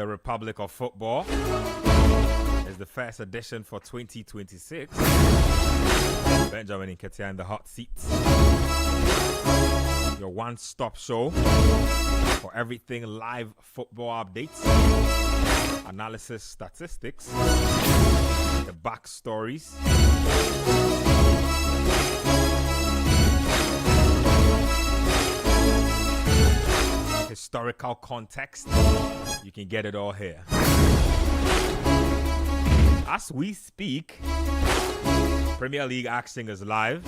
the Republic of Football. It's the first edition for 2026. Benjamin Nketiah in the hot seat. Your one-stop show for everything live football updates, analysis, statistics, the backstories, historical context. You can get it all here. As we speak, Premier League action is live.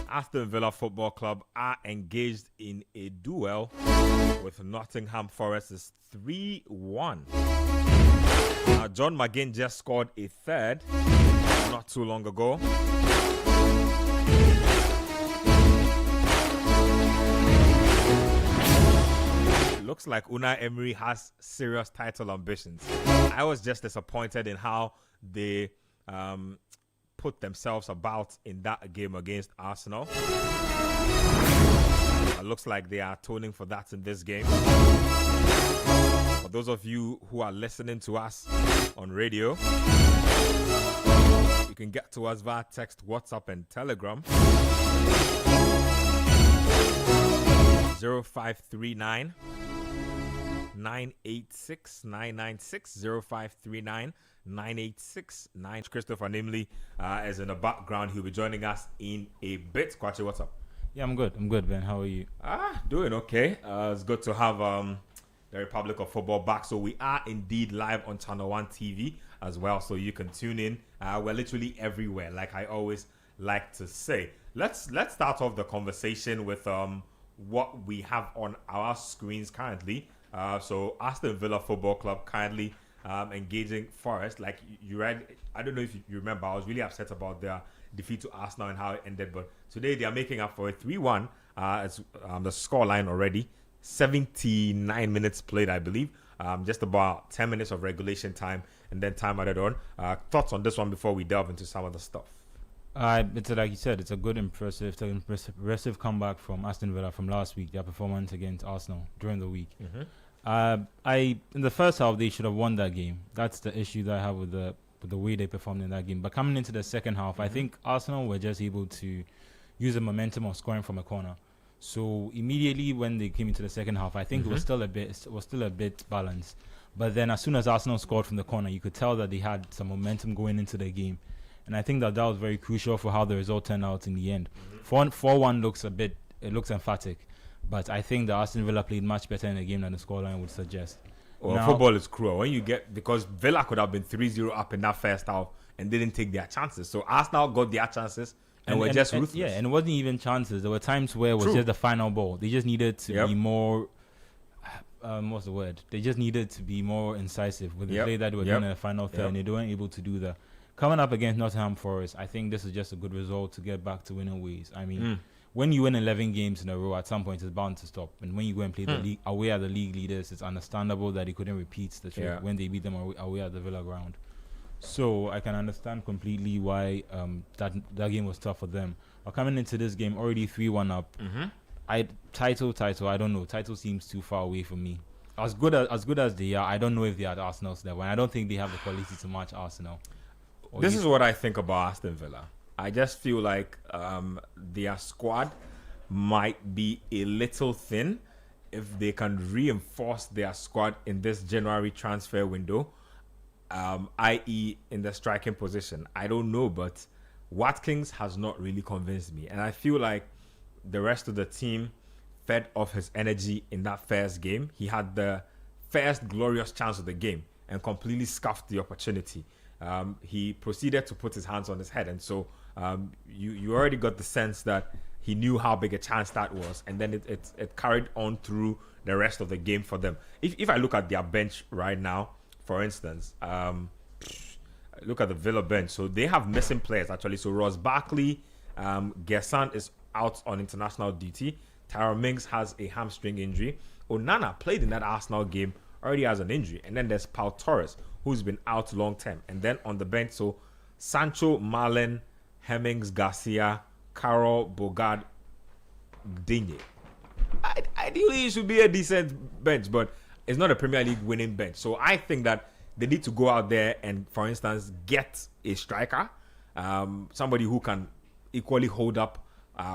Aston Villa Football Club are engaged in a duel with Nottingham Forest. It's 3-1. Now, John McGinn just scored a third not too long ago. Looks like Unai Emery has serious title ambitions. I was just disappointed in how they put themselves about in that game against Arsenal. It looks like they are atoning for that in this game. For those of you who are listening to us on radio, you can get to us via text, WhatsApp, and Telegram. 0539 986 996 0539 986 Christopher Namely is in the background. He'll be joining us in a bit. Kwachi, what's up? Yeah, I'm good, Ben. How are you? Doing okay. It's good to have the Republic of Football back. So we are indeed live on Channel 1 TV as well, so you can tune in. We're literally everywhere, like I always like to say. Let's start off the conversation with what we have on our screens currently. So Aston Villa Football Club currently engaging Forest. Like you read, I don't know if you remember, I was really upset about their defeat to Arsenal and how it ended, but today they are making up for it. 3-1. It's the scoreline already. 79 minutes played, I believe. Just about 10 minutes of regulation time and then time added on. Thoughts on this one before we delve into some of the stuff? It's like you said, it's a good, impressive comeback from Aston Villa from last week. Their performance against Arsenal during the week. Mm-hmm. In the first half, they should have won that game. That's the issue that I have with the way they performed in that game. But coming into the second half, I think Arsenal were just able to use the momentum of scoring from a corner. So immediately when they came into the second half, I think it was still a bit balanced. But then as soon as Arsenal scored from the corner, you could tell that they had some momentum going into the game. And I think that was very crucial for how the result turned out in the end. 4-1 looks emphatic. But I think that Aston Villa played much better in the game than the scoreline would suggest. Well, now, football is cruel. When you get, because Villa could have been 3-0 up in that first half and didn't take their chances. So Arsenal got their chances and were just ruthless. Yeah, and it wasn't even chances. There were times where it was just the final ball. They just needed to be more, what's the word? They just needed to be more incisive with the play that they were doing in the final third, and they weren't able to do that. Coming up against Nottingham Forest, I think this is just a good result to get back to winning ways. I mean, when you win 11 games in a row, at some point it's bound to stop. And when you go and play the league away at the league leaders, it's understandable that he couldn't repeat the trick when they beat them away at the Villa ground. So I can understand completely why that game was tough for them. But coming into this game, already 3-1 up. Title, I don't know. Title seems too far away from me. As good as they are, I don't know if they are at Arsenal's level. And I don't think they have the quality to match Arsenal. This is what I think about Aston Villa. I just feel like their squad might be a little thin if they can reinforce their squad in this January transfer window, i.e. in the striking position. I don't know, but Watkins has not really convinced me. And I feel like the rest of the team fed off his energy in that first game. He had the first glorious chance of the game and completely scuffed the opportunity. He proceeded to put his hands on his head, and so you already got the sense that he knew how big a chance that was, and then it carried on through the rest of the game for them. If I look at their bench right now, for instance, look at the Villa bench. So they have missing players actually. So Ross Barkley, Gerson is out on international duty. Tyrone Mings has a hamstring injury. Onana played in that Arsenal game, already has an injury, and then there's Pau Torres, who's been out long term. And then on the bench, so Sancho, Malen, Hemmings, Garcia, Carroll, Bogard, Digne. Ideally, it should be a decent bench, but it's not a Premier League winning bench. So I think that they need to go out there and, for instance, get a striker, somebody who can equally hold up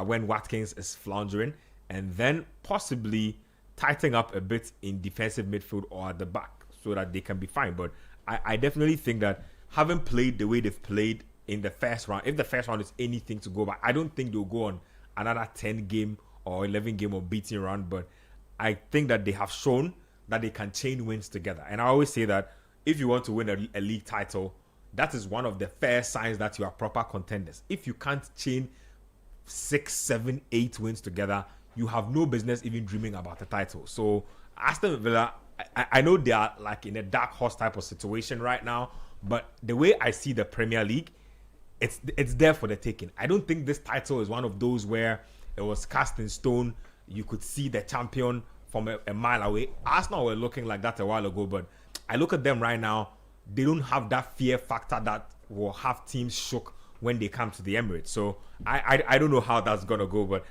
when Watkins is floundering, and then possibly tighten up a bit in defensive midfield or at the back so that they can be fine. But I definitely think that having played the way they've played in the first round, if the first round is anything to go by, I don't think they'll go on another 10 game or 11 game of beating run. But I think that they have shown that they can chain wins together. And I always say that if you want to win a league title, that is one of the first signs that you are proper contenders. If you can't chain 6, 7, 8 wins together, you have no business even dreaming about a title. So Aston Villa, I know they are like in a dark horse type of situation right now, but the way I see the Premier League, it's there for the taking. I don't think this title is one of those where it was cast in stone. You could see the champion from a mile away. Arsenal were looking like that a while ago, but I look at them right now, they don't have that fear factor that will have teams shook when they come to the Emirates. So I don't know how that's gonna go, but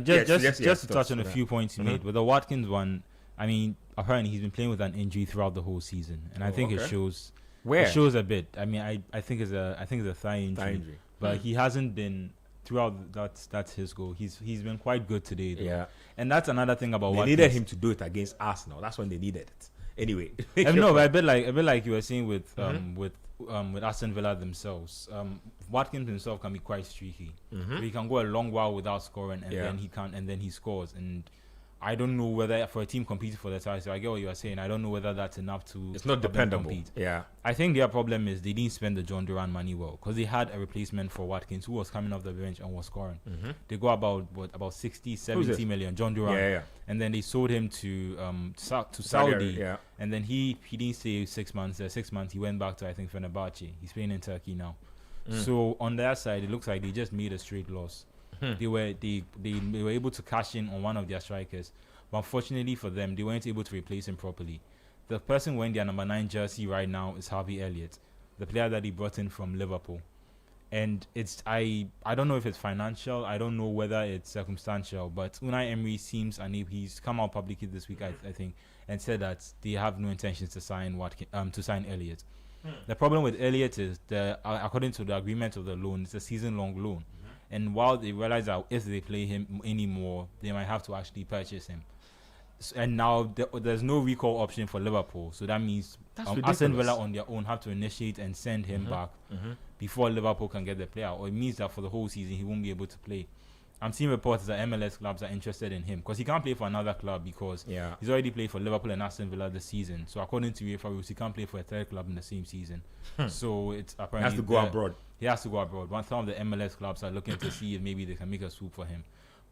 just to touch on a few points you made with the Watkins one. I mean, apparently he's been playing with an injury throughout the whole season, and I think it shows. Where? It shows a bit. I mean, I think it's a thigh injury. But he hasn't been throughout. That's his goal. He's been quite good today, though. Yeah, and that's another thing about Watkins. They needed him to do it against Arsenal. That's when they needed it. Anyway, no, but a bit like you were saying with Aston Villa themselves. Watkins himself can be quite streaky. So he can go a long while without scoring, and then he scores. And I don't know whether for a team competing for the title, I get what you are saying. I don't know whether that's enough to. It's not dependable. Compete. Yeah, I think their problem is they didn't spend the John Duran money well, because they had a replacement for Watkins who was coming off the bench and was scoring. They go about 60, 70 million. John Duran, and then they sold him to Saudi, and then he didn't stay 6 months. 6 months he went back to, I think, Fenerbahce. He's playing in Turkey now. So on their side, it looks like they just made a straight loss. They were able to cash in on one of their strikers, but unfortunately for them, they weren't able to replace him properly. The person wearing their number 9 jersey right now is Harvey Elliott, the player that he brought in from Liverpool. And I don't know if it's financial, I don't know whether it's circumstantial, but Unai Emery seems unable. He's come out publicly this week, I think, and said that they have no intentions to sign Elliott. The problem with Elliott is according to the agreement of the loan, it's a season-long loan. And while they realize that if they play him anymore, they might have to actually purchase him. And now there's no recall option for Liverpool. So that means Aston Villa on their own have to initiate and send him back before Liverpool can get the player. Or it means that for the whole season, he won't be able to play. I'm seeing reports that MLS clubs are interested in him because he can't play for another club because he's already played for Liverpool and Aston Villa this season. So according to UEFA rules, he can't play for a third club in the same season. So it's apparently he has to go abroad. He has to go abroad. Some of the MLS clubs are looking to see if maybe they can make a swoop for him.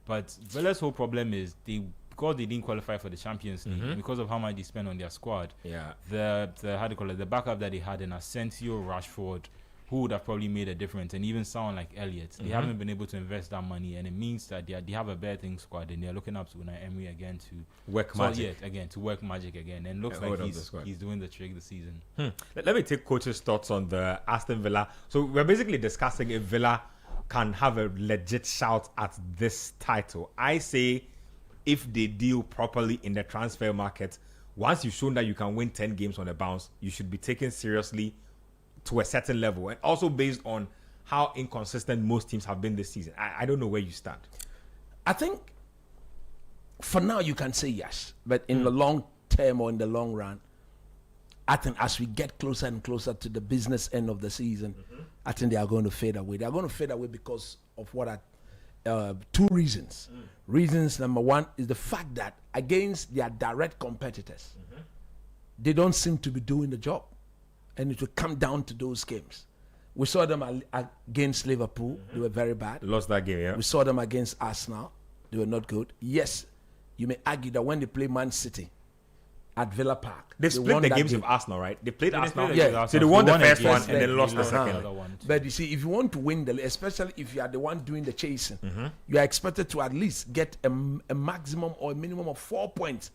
But Villa's whole problem is because they didn't qualify for the Champions League, and because of how much they spent on their squad. The backup that they had in Asensio, Rashford, who would have probably made a difference, and even someone like Elliott, they haven't been able to invest that money, and it means that they have a better thing squad, and they're looking up to Unai Emery again to work magic again, and looks like he's doing the trick this season. Let me take coach's thoughts on the Aston Villa. So we're basically discussing if Villa can have a legit shout at this title. I say if they deal properly in the transfer market, once you've shown that you can win 10 games on a bounce, you should be taken seriously to a certain level, and also based on how inconsistent most teams have been this season. I don't know where you stand. I think for now you can say yes, but in the long term or in the long run, I think as we get closer and closer to the business end of the season, I think they are going to fade away. They are going to fade away because of two reasons. Reasons number one is the fact that against their direct competitors, they don't seem to be doing the job. And it will come down to those games. We saw them against Liverpool. They were very bad. Lost that game, yeah. We saw them against Arsenal. They were not good. Yes, you may argue that when they play Man City at Villa Park, they split the games with Arsenal, right? They played Arsenal. So they won the first one and then lost the second. But you see, if you want to win, especially if you are the one doing the chasing, you are expected to at least get a maximum or a minimum of 4 points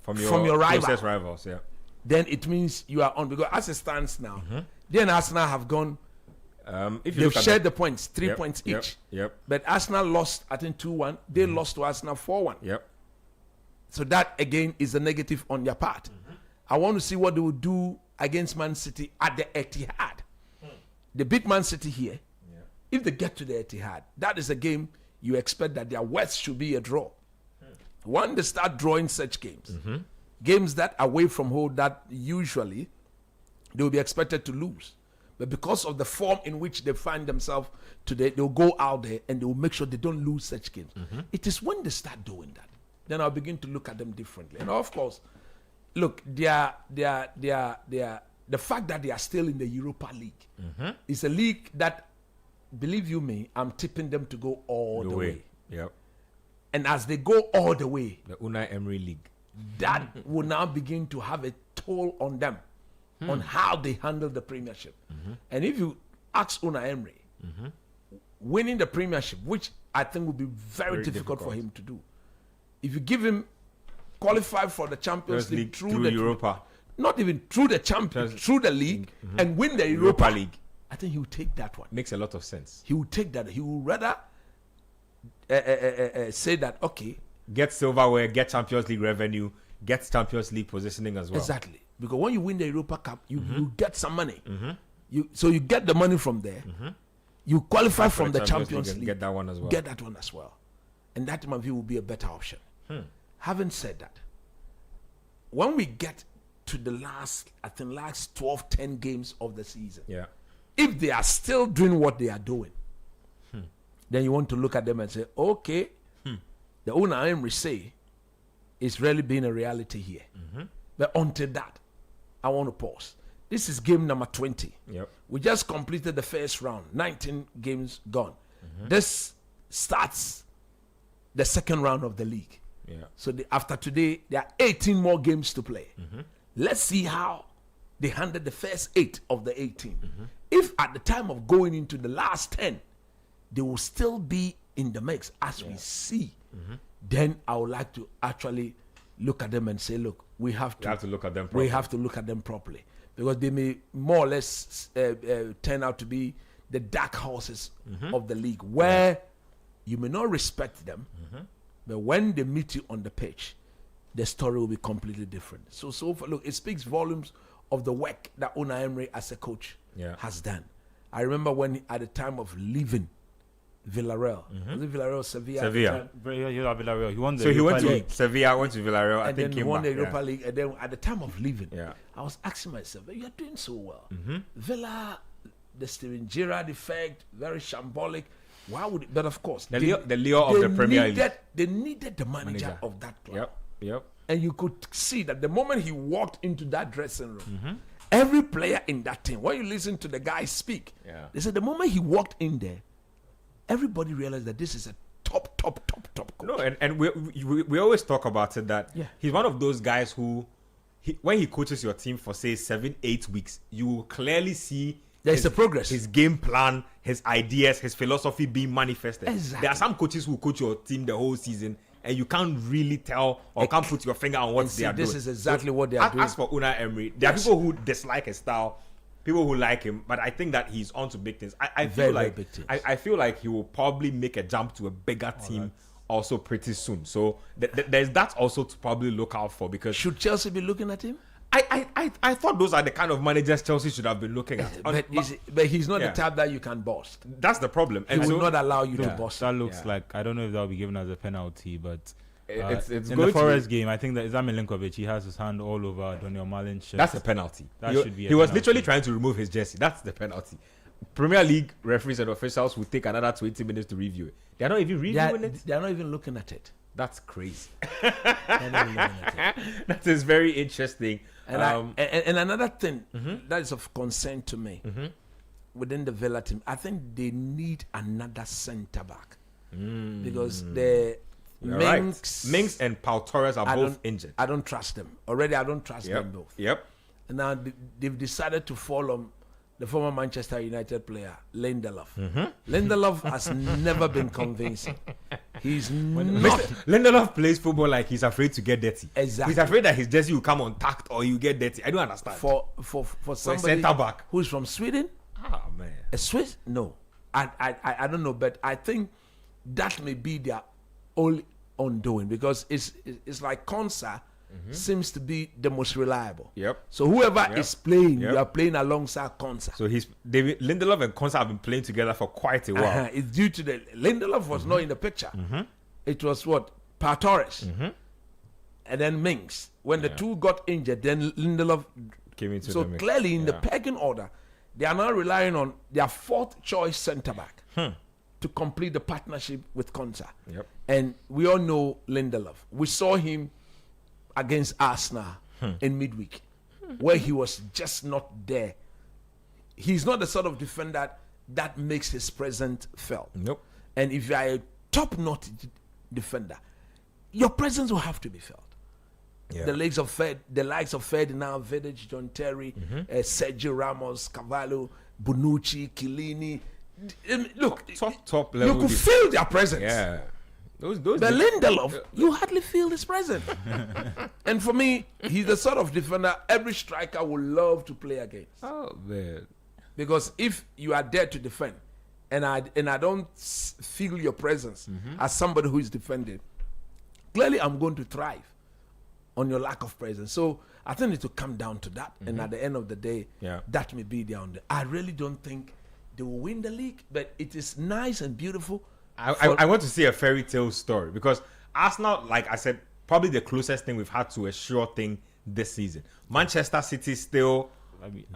from your rivals, yeah. Then it means you are on, because as it stands now, then Arsenal have gone. They've shared the points, 3 points each. But Arsenal lost, I think 2-1. They lost to Arsenal 4-1. So that again is a negative on their part. I want to see what they will do against Man City at the Etihad. They beat Man City here. Yeah. If they get to the Etihad, that is a game you expect that their worst should be a draw. When they start drawing such games, games that away from home that usually they will be expected to lose. But because of the form in which they find themselves today, they'll go out there and they will make sure they don't lose such games. It is when they start doing that, then I'll begin to look at them differently. And of course, look, the fact that they are still in the Europa League is a league that, believe you me, I'm tipping them to go all the way. Yep. And as they go all the way, The Unai Emery League. that will now begin to have a toll on them, on how they handle the Premiership. And if you ask Unai Emery, winning the Premiership, which I think would be very difficult for him to do, if you give him qualify for the Champions League through the Europa, not even through the Champions, through the league, and win the Europa League, I think he will take that one. makes a lot of sense. He will take that. He will rather say that, okay, Get silverware, get Champions League revenue, get Champions League positioning as well. exactly. Because when you win the Europa Cup, you get some money. So you get the money from there. You qualify from the Champions League. Get that one as well. Get that one as well. And that, in my view, will be a better option. Having said that, when we get to the last 12, 10 games of the season, Yeah. if they are still doing what they are doing, then you want to look at them and say, okay, the Unai Emery say is really being a reality here. But until that, I want to pause. This is game number 20. Yep. We just completed the first round, 19 games gone. This starts the second round of the league. Yeah. So after today, there are 18 more games to play. Let's see how they handled the first 8 of the 18. If at the time of going into the last 10, they will still be in the mix as we see, then I would like to actually look at them and say, look, we have to look at them properly. We have to look at them properly, because they may more or less turn out to be the dark horses of the league, where you may not respect them, but when they meet you on the pitch, the story will be completely different. So look, it speaks volumes of the work that Unai Emery as a coach has done. I remember when at the time of leaving Villarreal, was it Villarreal, Sevilla? Villarreal. He won the So he Europa went to League. Sevilla, went to Villarreal, And I think then came won back. the Europa League. And then at the time of leaving, Yeah. I was asking myself, you're doing so well. Villa, the Steven Gerrard effect, very shambolic. Why would it? But of course, The Leo of the Premier League. They needed the manager of that club. Yep. And you could see that the moment he walked into that dressing room, every player in that team, when you listen to the guys speak, they said the moment he walked in there, everybody realized that this is a top coach. No, and we always talk about it that he's one of those guys who, when he coaches your team for say 7-8 weeks, you will clearly see there's a progress. His game plan, his ideas, his philosophy being manifested. Exactly. There are some coaches who coach your team the whole season, and you can't really tell or can't put your finger on what they are doing. This is exactly what they are doing. As for Unai Emery, there are people who dislike his style, people who like him, but I think that he's on to big things. I feel like he will probably make a jump to a bigger team also pretty soon. So there's that also to probably look out for, because should Chelsea be looking at him? I thought those are the kind of managers Chelsea should have been looking at. But he's not the type that you can bust. That's the problem. He will not allow you to bust. That looks like, I don't know if that will be given as a penalty, but it's in the Forest game, I think that Izam Milinkovic, he has his hand all over Daniel Malin's shirt. That's a penalty. That should be. He was literally trying to remove his jersey. That's the penalty. Premier League referees and officials will take another 20 minutes to review it. They're not even reviewing it. They're not even looking at it. That's crazy. They're not even looking at it. That is very interesting. And another thing that is of concern to me within the Villa team, I think they need another centre back because the Mings and Pau Torres are both injured. I don't trust them. Already, I don't trust them both. Yep. And now they've decided to fall on the former Manchester United player, Lindelof. Lindelof has never been convincing. He's not. Lindelof plays football like he's afraid to get dirty. Exactly. He's afraid that his jersey will come untucked or you get dirty. I don't understand. For somebody centre back who's from Sweden, man, a Swiss, no, I don't know, but I think that may be their only undoing because it's like Konsa seems to be the most reliable. Yep. So whoever is playing, Yep. you are playing alongside Konsa. So Lindelof and Konsa have been playing together for quite a while. It's due to the Lindelof was not in the picture. It was what Pau Torres and then Mings. When the two got injured, then Lindelof Came into so the mix. clearly in the pecking order, they are now relying on their fourth choice centre back to complete the partnership with Konsa. Yep. And we all know Lindelof. We saw him against Arsenal in midweek, where he was just not there. He's not the sort of defender that makes his presence felt. Nope. And if you are a top-notch defender, your presence will have to be felt. Yeah. The likes of Ferdinand, Vidic, John Terry, Sergio Ramos, Cavallo, Bonucci, Chiellini. Look, top level. you could feel their presence. Yeah. Those But Lindelof, you hardly feel his presence. And for me, he's the sort of defender every striker would love to play against. Oh man. Because if you are there to defend, and I don't feel your presence as somebody who is defending, clearly I'm going to thrive on your lack of presence. So I think it will come down to that. And at the end of the day, that may be the under. I really don't think they will win the league, but it is nice and beautiful. I want to see a fairy tale story because Arsenal, like I said, probably the closest thing we've had to a sure thing this season. Manchester City still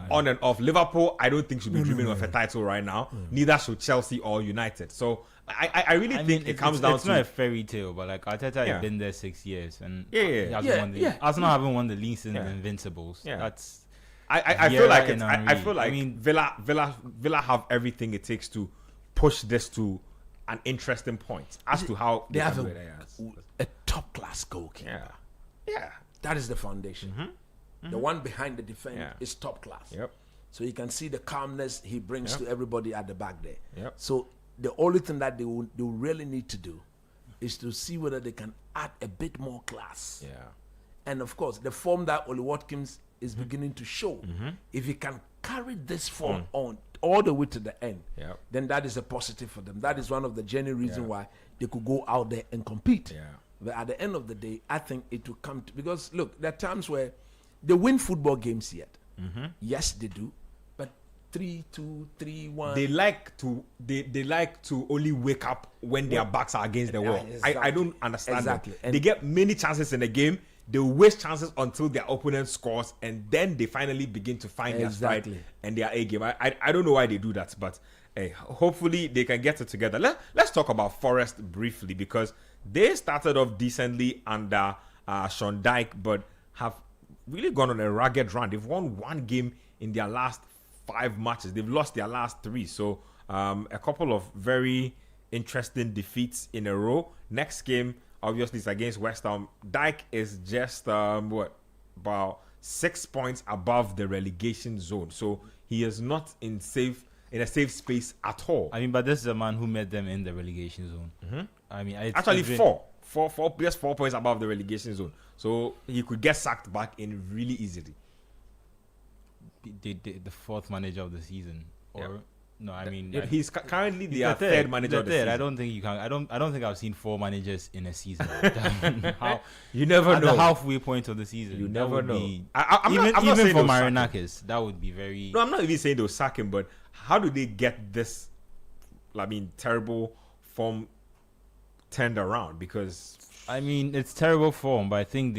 on and off. Liverpool, I don't think should be dreaming of a title right now. Neither should Chelsea or United. So I really think it comes down to... It's not a fairy tale, but like Arteta has been there 6 years. And Arsenal haven't won the league since the Invincibles. Yeah. That's... I feel like Villa have everything it takes to push this to an interesting point as to how they have a top class goalkeeper. Yeah. That is the foundation. The one behind the defense is top class. Yep. So you can see the calmness he brings to everybody at the back there. Yep. So the only thing that they will really need to do is to see whether they can add a bit more class. Yeah. And of course, the form that Oli Watkins is beginning to show, if he can carry this form on all the way to the end, then that is a positive for them. That is one of the genuine reasons why they could go out there and compete. Yeah. But at the end of the day, I think it will come to, because look, there are times where they win football games yet. Yes, they do. But 3-2, 3-1. They like to only wake up when their backs are against the wall. Exactly. I don't understand that. And they get many chances in a game. They waste chances until their opponent scores, and then they finally begin to find their stride and their A game. I don't know why they do that, but hey, hopefully they can get it together. Let's talk about Forest briefly, because they started off decently under Sean Dyche, but have really gone on a ragged run. They've won one game in their last 5 matches. They've lost their last 3. So a couple of very interesting defeats in a row. Next game, obviously, it's against West Ham. Dyche is just about 6 points above the relegation zone. So he is not in a safe space at all. I mean, but this is a man who met them in the relegation zone. I mean, actually 4 points above the relegation zone. So he could get sacked back in really easily. The fourth manager of the season, or no? I mean, he's currently the third manager of the season. I don't think you can. I don't think I've seen 4 managers in a season. You never know. At the halfway point of the season, you never know. I'm not saying for Marinakis, that would be very. No, I'm not even saying they'll sack him, but how do they get this? I mean, terrible form turned around? Because I mean, it's terrible form, but I think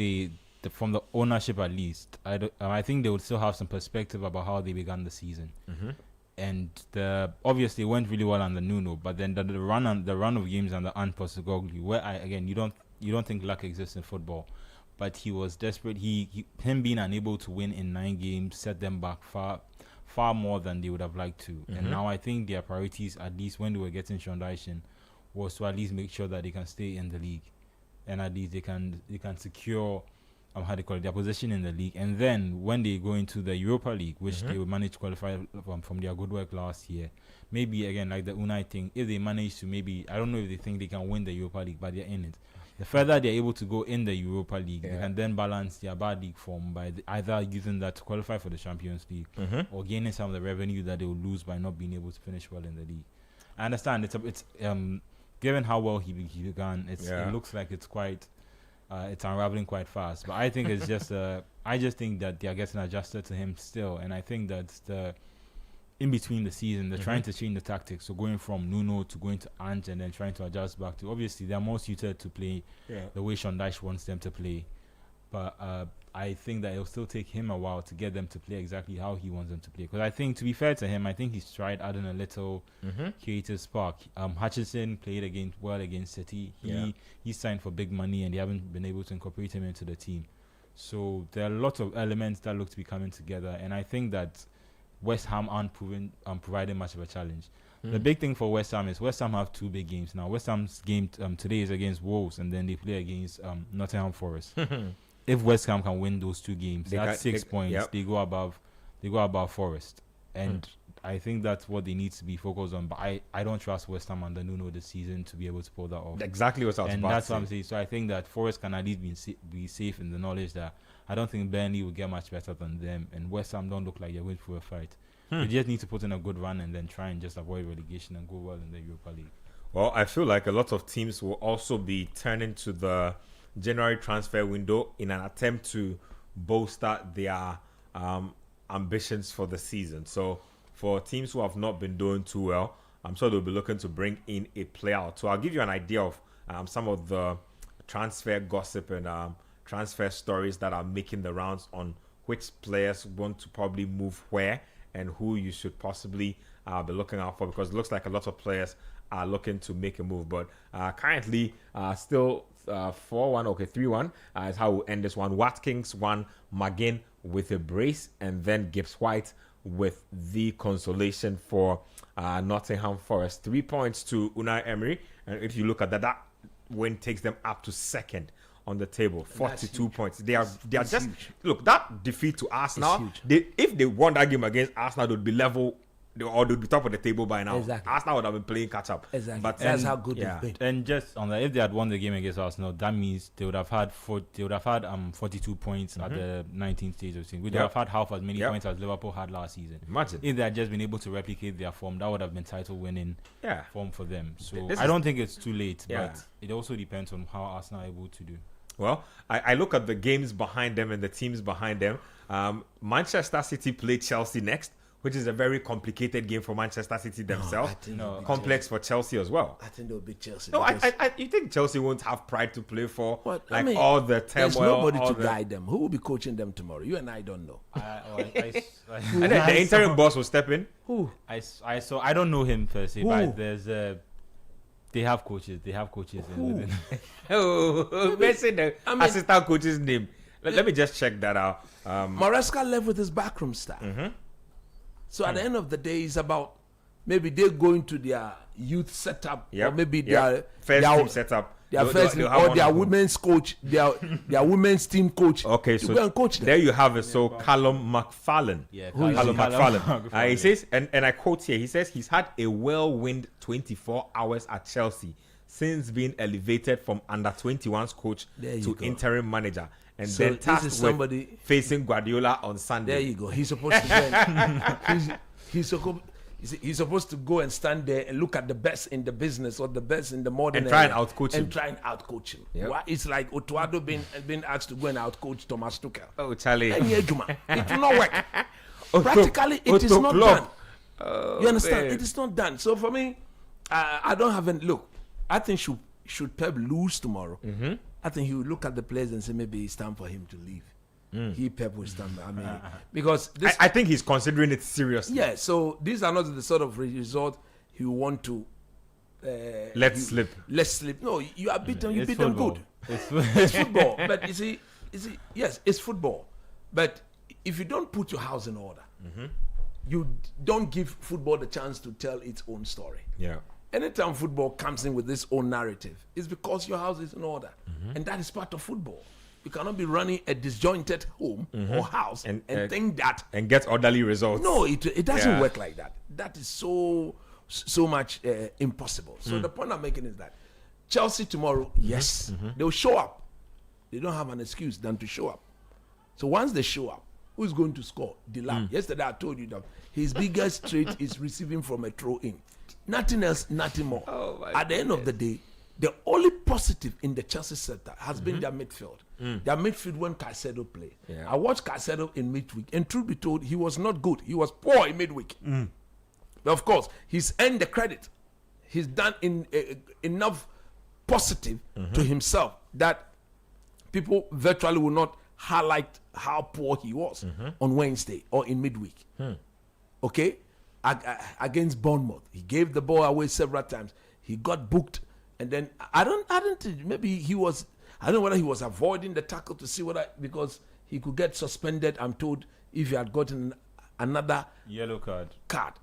from the ownership at least, I think they would still have some perspective about how they began the season. And obviously it went really well under Nuno, but then the run of games under Postecoglou, where you don't think luck exists in football, but he was desperate. Him being unable to win in 9 games set them back far more than they would have liked to. And now I think their priorities, at least when they were getting Sean Dyche, was to at least make sure that they can stay in the league, and at least they can secure their position in the league. And then when they go into the Europa League, which they will manage to qualify from their good work last year, maybe again like the Unai thing, if they manage to I don't know if they think they can win the Europa League, but they're in it. The further they're able to go in the Europa League, they can then balance their bad league form by either using that to qualify for the Champions League or gaining some of the revenue that they will lose by not being able to finish well in the league. I understand it's given how well he began, it looks like it's quite it's unraveling quite fast. But I think it's just I just think that they are getting adjusted to him still, and I think that the in between the season they're trying to change the tactics, so going from Nuno to going to Ange and then trying to adjust back to, obviously they're more suited to play the way Sean Dyche wants them to play, but I think that it'll still take him a while to get them to play exactly how he wants them to play, because I think, to be fair to him, I think he's tried adding a little creative spark. Hutchinson played against City. He signed for big money and they haven't been able to incorporate him into the team, so there are lots of elements that look to be coming together, and I think that West Ham aren't providing much of a challenge. The big thing for West Ham is West Ham have 2 big games now. West Ham's game today is against Wolves, and then they play against Nottingham Forest. If West Ham can win those 2 games, that's 6 points. Yep. They go above Forest, and I think that's what they need to be focused on. But I don't trust West Ham under Nuno this season to be able to pull that off. Exactly what I was about to say. And that's what I'm saying. So I think that Forest can at least be safe in the knowledge that I don't think Burnley will get much better than them, and West Ham don't look like they're going for a fight. They just need to put in a good run and then try and just avoid relegation and go well in the Europa League. Well, I feel like a lot of teams will also be turning to the January transfer window in an attempt to bolster their ambitions for the season. So for teams who have not been doing too well, I'm sure they'll be looking to bring in a player or two. I'll give you an idea of some of the transfer gossip and transfer stories that are making the rounds on which players want to probably move where and who you should possibly be looking out for, because it looks like a lot of players are looking to make a move. But currently, still 4-1, okay, 3-1 is how we'll end this one. Watkins won, McGinn with a brace, and then Gibbs White with the consolation for Nottingham Forest. 3 points to Unai Emery, and if you look at that win takes them up to second on the table, 42 points. They are just huge. Look, that defeat to Arsenal, if they won that game against Arsenal, they would be level, or they'd be top of the table by now. Exactly. Arsenal would have been playing catch up. Exactly. But that's how good they've been. And just on that, if they had won the game against Arsenal, that means they would have had 42 points at the 19th stage of the season. We would have had half as many points as Liverpool had last season. Imagine if they had just been able to replicate their form, that would have been title winning form for them. So I don't think it's too late, but it also depends on how Arsenal are able to do. Well, I look at the games behind them and the teams behind them. Manchester City play Chelsea next, which is a very complicated game for Manchester City themselves. Complex for Chelsea as well. I think they'll beat Chelsea. No, you think Chelsea won't have pride to play for? All the turmoil. There's nobody to guide them. Who will be coaching them tomorrow? You and I don't know. And then the interim boss will step in. Who? I don't know him per se, but there's they have coaches. Mention the assistant coach's name. Let me just check that out. Maresca left with his backroom staff. So at the end of the day, it's about maybe they're going to their youth setup, or maybe their first team setup. Their women's coach, their women's team coach. Okay, so go and coach them. There you have it. So Callum McFarlane. Callum McFarlane. He says, and I quote here, he says he's had a whirlwind 24 hours at Chelsea since being elevated from under-21s coach to interim manager. And so then tasked with facing Guardiola on Sunday. There you go. He's supposed to he's supposed to go and stand there and look at the best in the business or the best in the modern and try and outcoach him. Him. Yep. It's like Otuado being asked to go and outcoach Thomas Tuchel. Oh, Charlie. It will not work. Practically, it is not done. You understand? Man. It is not done. So for me, I don't have any look. I think should Pep lose tomorrow, I think he will look at the players and say maybe it's time for him to leave. Pep will stand. I mean, because I think he's considering it seriously. Yeah. So these are not the sort of result he will want to let slip. Let slip. No, you are beaten. You beat them good. It's football. But you see, yes, it's football. But if you don't put your house in order, you don't give football the chance to tell its own story. Yeah. Anytime football comes in with its own narrative, it's because your house is in order. And that is part of football. You cannot be running a disjointed home or house and think that... And get orderly results. No, it doesn't work like that. That is so much impossible. So the point I'm making is that Chelsea tomorrow, yes, they'll show up. They don't have an excuse than to show up. So once they show up, who's going to score? Delap. Yesterday I told you that his biggest trait is receiving from a throw-in. Nothing else, nothing more. Oh, At the end of the day, the only positive in the Chelsea sector has been their midfield. Their midfield when Caicedo played. Yeah. I watched Caicedo in midweek, and truth be told, he was not good. He was poor in midweek. But of course, he's earned the credit. He's done enough positive to himself that people virtually will not highlight how poor he was on Wednesday or in midweek. Okay? Against Bournemouth, he gave the ball away several times. He got booked, and then I don't think, maybe he was, I don't know whether he was avoiding the tackle to see whether, because he could get suspended, I'm told, if he had gotten another yellow card.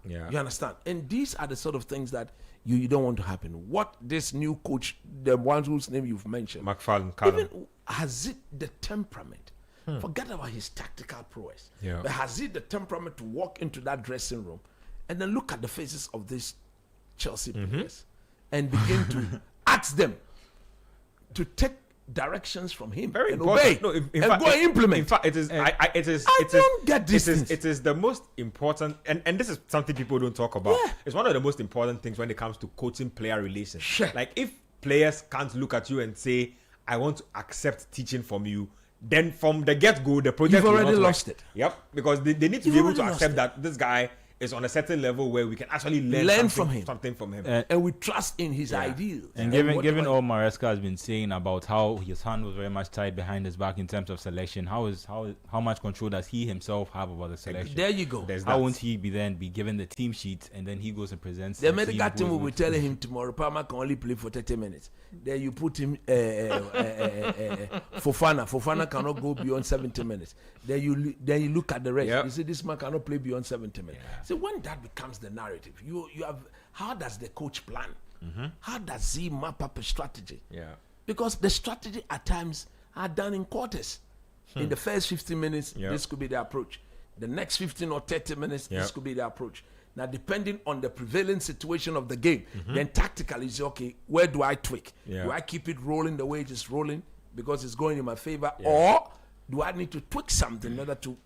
Yeah. You understand? And these are the sort of things that you don't want to happen. What this new coach, the one whose name you've mentioned, McFarlane, Callum. even has it the temperament? Forget about his tactical prowess. Yeah. But has it the temperament to walk into that dressing room and then look at the faces of these Chelsea players and begin to ask them to take directions from him Very and important. obey No, in and fact, go and implement? In fact, it is. I don't get these things. It is the most important, and this is something people don't talk about. Yeah. It's one of the most important things when it comes to coaching player relations. Sure. Like if players can't look at you and say, "I want to accept teaching from you," then from the get-go, the project You've will already not lost work. it. Yep, because they need to You've be able to already accept lost that this guy is on a certain level where we can actually Learn from him. something from him. And we trust in his ideals. And given whatever- all Maresca has been saying about how his hand was very much tied behind his back in terms of selection, how much control does he himself have about the selection? There you go. There's How that. won't he be given the team sheet and then he goes and presents The medical team team who will is be telling him tomorrow, Palmer can only play for 30 minutes. Then you put him, Fofana cannot go beyond 70 minutes. Then you look at the rest. Yep. You see, this man cannot play beyond 70 minutes. So when that becomes the narrative, you have, how does the coach plan? How does he map up a strategy? Yeah. Because the strategy at times are done in quarters. In the first 15 minutes, Yep. this could be the approach. The next 15 or 30 minutes, this Yep. could be the approach. Now, depending on the prevailing situation of the game, then tactically, you say, okay, where do I tweak? Yeah. Do I keep it rolling the way it is rolling because it's going in my favor? Or do I need to tweak something in order to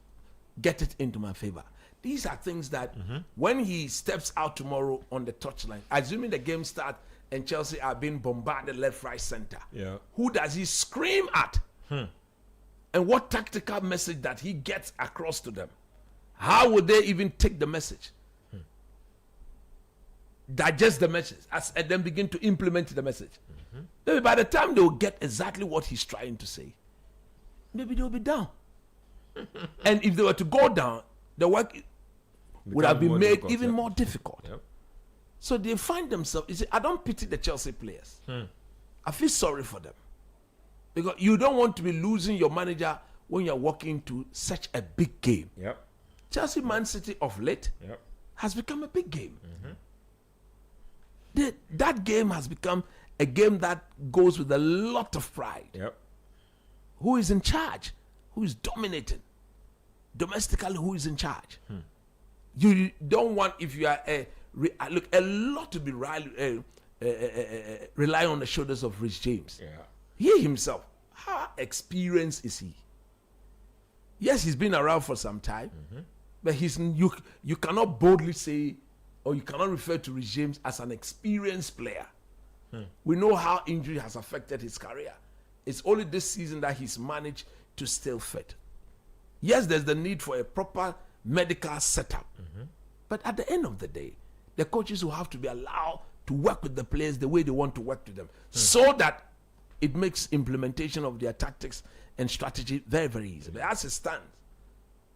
get it into my favor? These are things that when he steps out tomorrow on the touchline, assuming the game starts and Chelsea are being bombarded left, right, center, Yeah. who does he scream at? And what tactical message that he gets across to them? How would they even take the message? Digest the message and then begin to implement the message. Maybe by the time they will get exactly what he's trying to say, maybe they'll be down. And if they were to go down, the work would have been more made difficult, even yeah. more difficult. Yep. So they find themselves, you see, I don't pity the Chelsea players. I feel sorry for them. Because you don't want to be losing your manager when you're walking to such a big game. Yep. Chelsea Man City of late Yep. has become a big game. That game has become a game that goes with a lot of pride. Yep. Who is in charge? Who is dominating? Domestically, who is in charge? You don't want, if you are look, a lot to be rely on the shoulders of Rich James. Yeah. He himself, how experienced is he? Yes, he's been around for some time, but you cannot boldly say, or you cannot refer to Rich James as an experienced player. We know how injury has affected his career. It's only this season that he's managed to still fit. Yes, there's the need for a proper medical setup. But at the end of the day, the coaches will have to be allowed to work with the players the way they want to work with them, so that it makes implementation of their tactics and strategy very, very easy. But as it stands,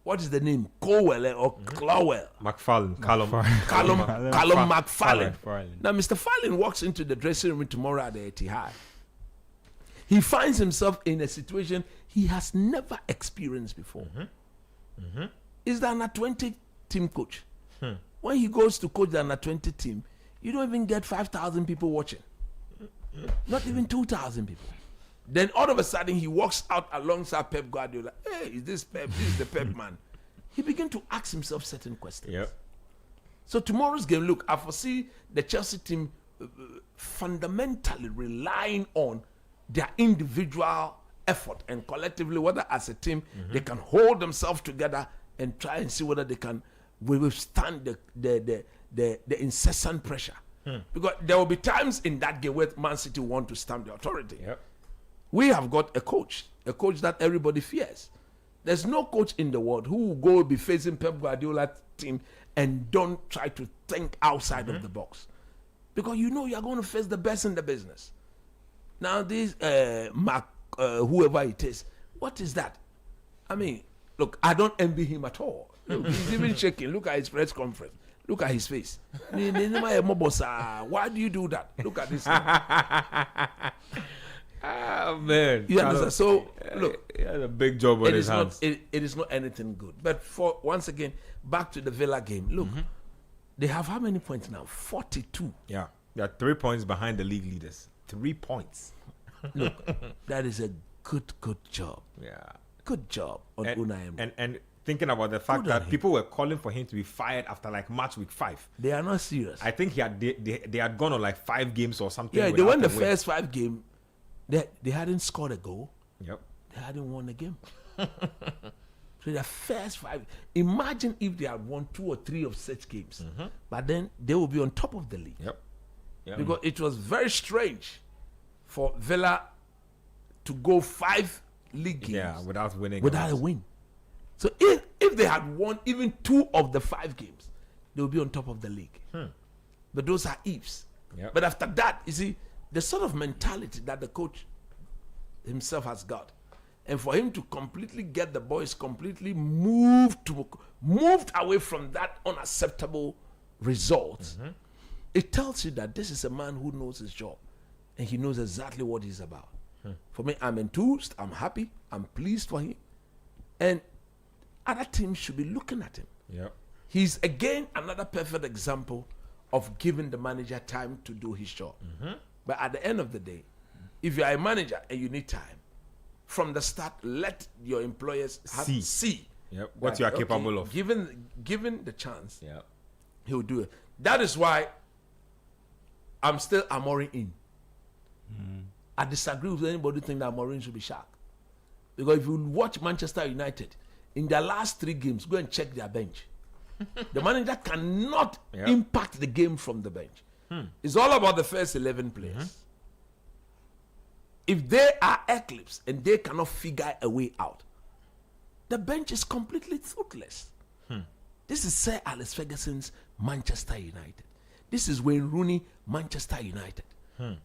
what is the name? Cowell or Clowell? McFarlane. Callum McFarlane. McFarlane. Now, Mr. Farlane walks into the dressing room tomorrow at the Etihad. He finds himself in a situation he has never experienced before. Is the under-20 team coach. When he goes to coach the under-20 team, you don't even get 5,000 people watching. Not even 2,000 people. Then all of a sudden he walks out alongside Pep Guardiola. Hey, is this Pep? This is the Pep man. He began to ask himself certain questions. Yep. So tomorrow's game, look, I foresee the Chelsea team fundamentally relying on their individual effort and collectively, whether as a team, they can hold themselves together and try and see whether they can withstand the incessant pressure Because there will be times in that game where Man City want to stamp the authority. Yep. We have got a coach that everybody fears. There's no coach in the world who will go be facing Pep Guardiola's team and don't try to think outside of the box. Because you know you're going to face the best in the business. Now this whoever it is, what is that? I mean, look, I don't envy him at all. Look, he's even shaking. Look at his press conference. Look at his face. Why do you do that? Look at this. Ah, man. You understand? So, look. He has a big job on his hands. It is not anything good. But once again, back to the Villa game. Look, they have how many points now? 42. Yeah. They are 3 points behind the league leaders. 3 points. Look, that is a good job. Yeah. Good job on Unai Emery. And thinking about the fact that people were calling for him to be fired after like match week 5. They are not serious. I think they had gone on like 5 games or something. Yeah, they won the first 5 games. They hadn't scored a goal. Yep. They hadn't won a game. So the first 5. Imagine if they had won 2 or 3 of such games. But then they will be on top of the league. Yep. Because it was very strange for Villa to go 5 league games. Yeah, without winning. Without a win. So if they had won even 2 of the 5 games, they would be on top of the league. But those are ifs. Yep. But after that, you see, the sort of mentality that the coach himself has got, and for him to completely get the boys completely moved away from that unacceptable result, it tells you that this is a man who knows his job, and he knows exactly what he's about. For me, I'm enthused, I'm happy, I'm pleased for him, and other teams should be looking at him. Yep. He's again another perfect example of giving the manager time to do his job. But at the end of the day, if you are a manager and you need time, from the start, let your employers see what you are capable of. Given the chance, he'll do it. That is why I'm still Amorim in. I disagree with anybody who think that Amorim should be sacked. Because if you watch Manchester United, in their last 3 games, go and check their bench. The manager cannot impact the game from the bench. It's all about the first 11 players. If they are eclipsed and they cannot figure a way out, the bench is completely toothless. This is Sir Alex Ferguson's Manchester United. This is Wayne Rooney, Manchester United.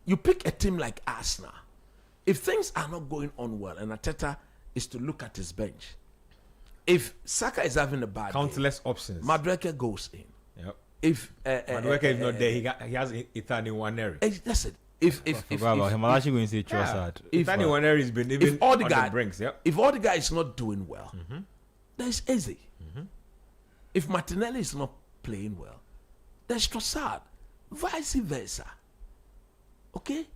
You pick a team like Arsenal. If things are not going on well, and Arteta is to look at his bench. If Saka is having a bad countless options, Madueke goes in. Yep. If Madueke is not there, he has Ethan Nwaneri. That's it. If I'm actually going to say Trossard. Ethan Nwaneri has been even on the brinks. If Odegaard is not doing well, there's Eze. If Martinelli is not playing well, there's Trossard. Vice versa. Okay?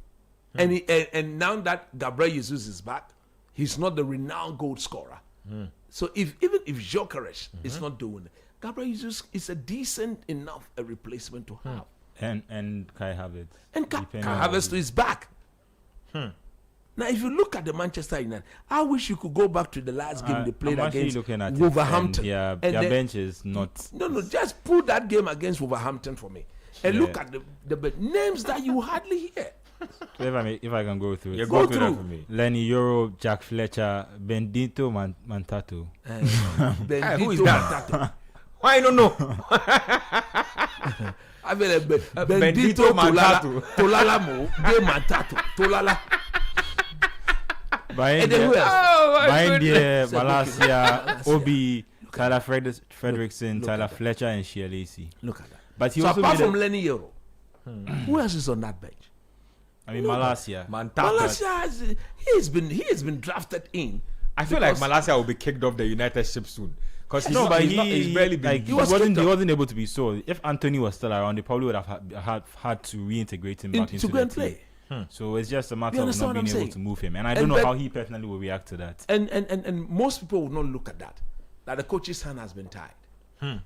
And now that Gabriel Jesus is back, he's not the renowned goal scorer. So even if Gyökeres is not doing it, Gabriel Jesus is a decent enough a replacement to have. And Kai Havertz. And Kai Havertz is back. Now, if you look at the Manchester United, I wish you could go back to the last game they played against Wolverhampton. Their bench is not. No, just put that game against Wolverhampton for me. And look at the names that you hardly hear. So if I can go through it. Go through for me. Lenny Euro, Jack Fletcher, Bendito Mantato. Who is that? Why I don't know? I mean, Bendito Tolalamo, De Mantato, Tolala. Behind Malacia, Obi, Tyler Fredrickson, Tyler Fletcher, and Shea Lacey. Look at that. But he so also apart from Lenny Euro, who else is on that bench? I mean, Malacia. Malacia he has been drafted in. I feel like Malacia will be kicked off the United ship soon. Because he's barely been. Like, he wasn't able to be sold. If Anthony was still around, they probably would have had to reintegrate him back into to go and play. So it's just a matter of not being able to move him, and I don't know how he personally will react to that. And most people will not look at that. That the coach's hand has been tied.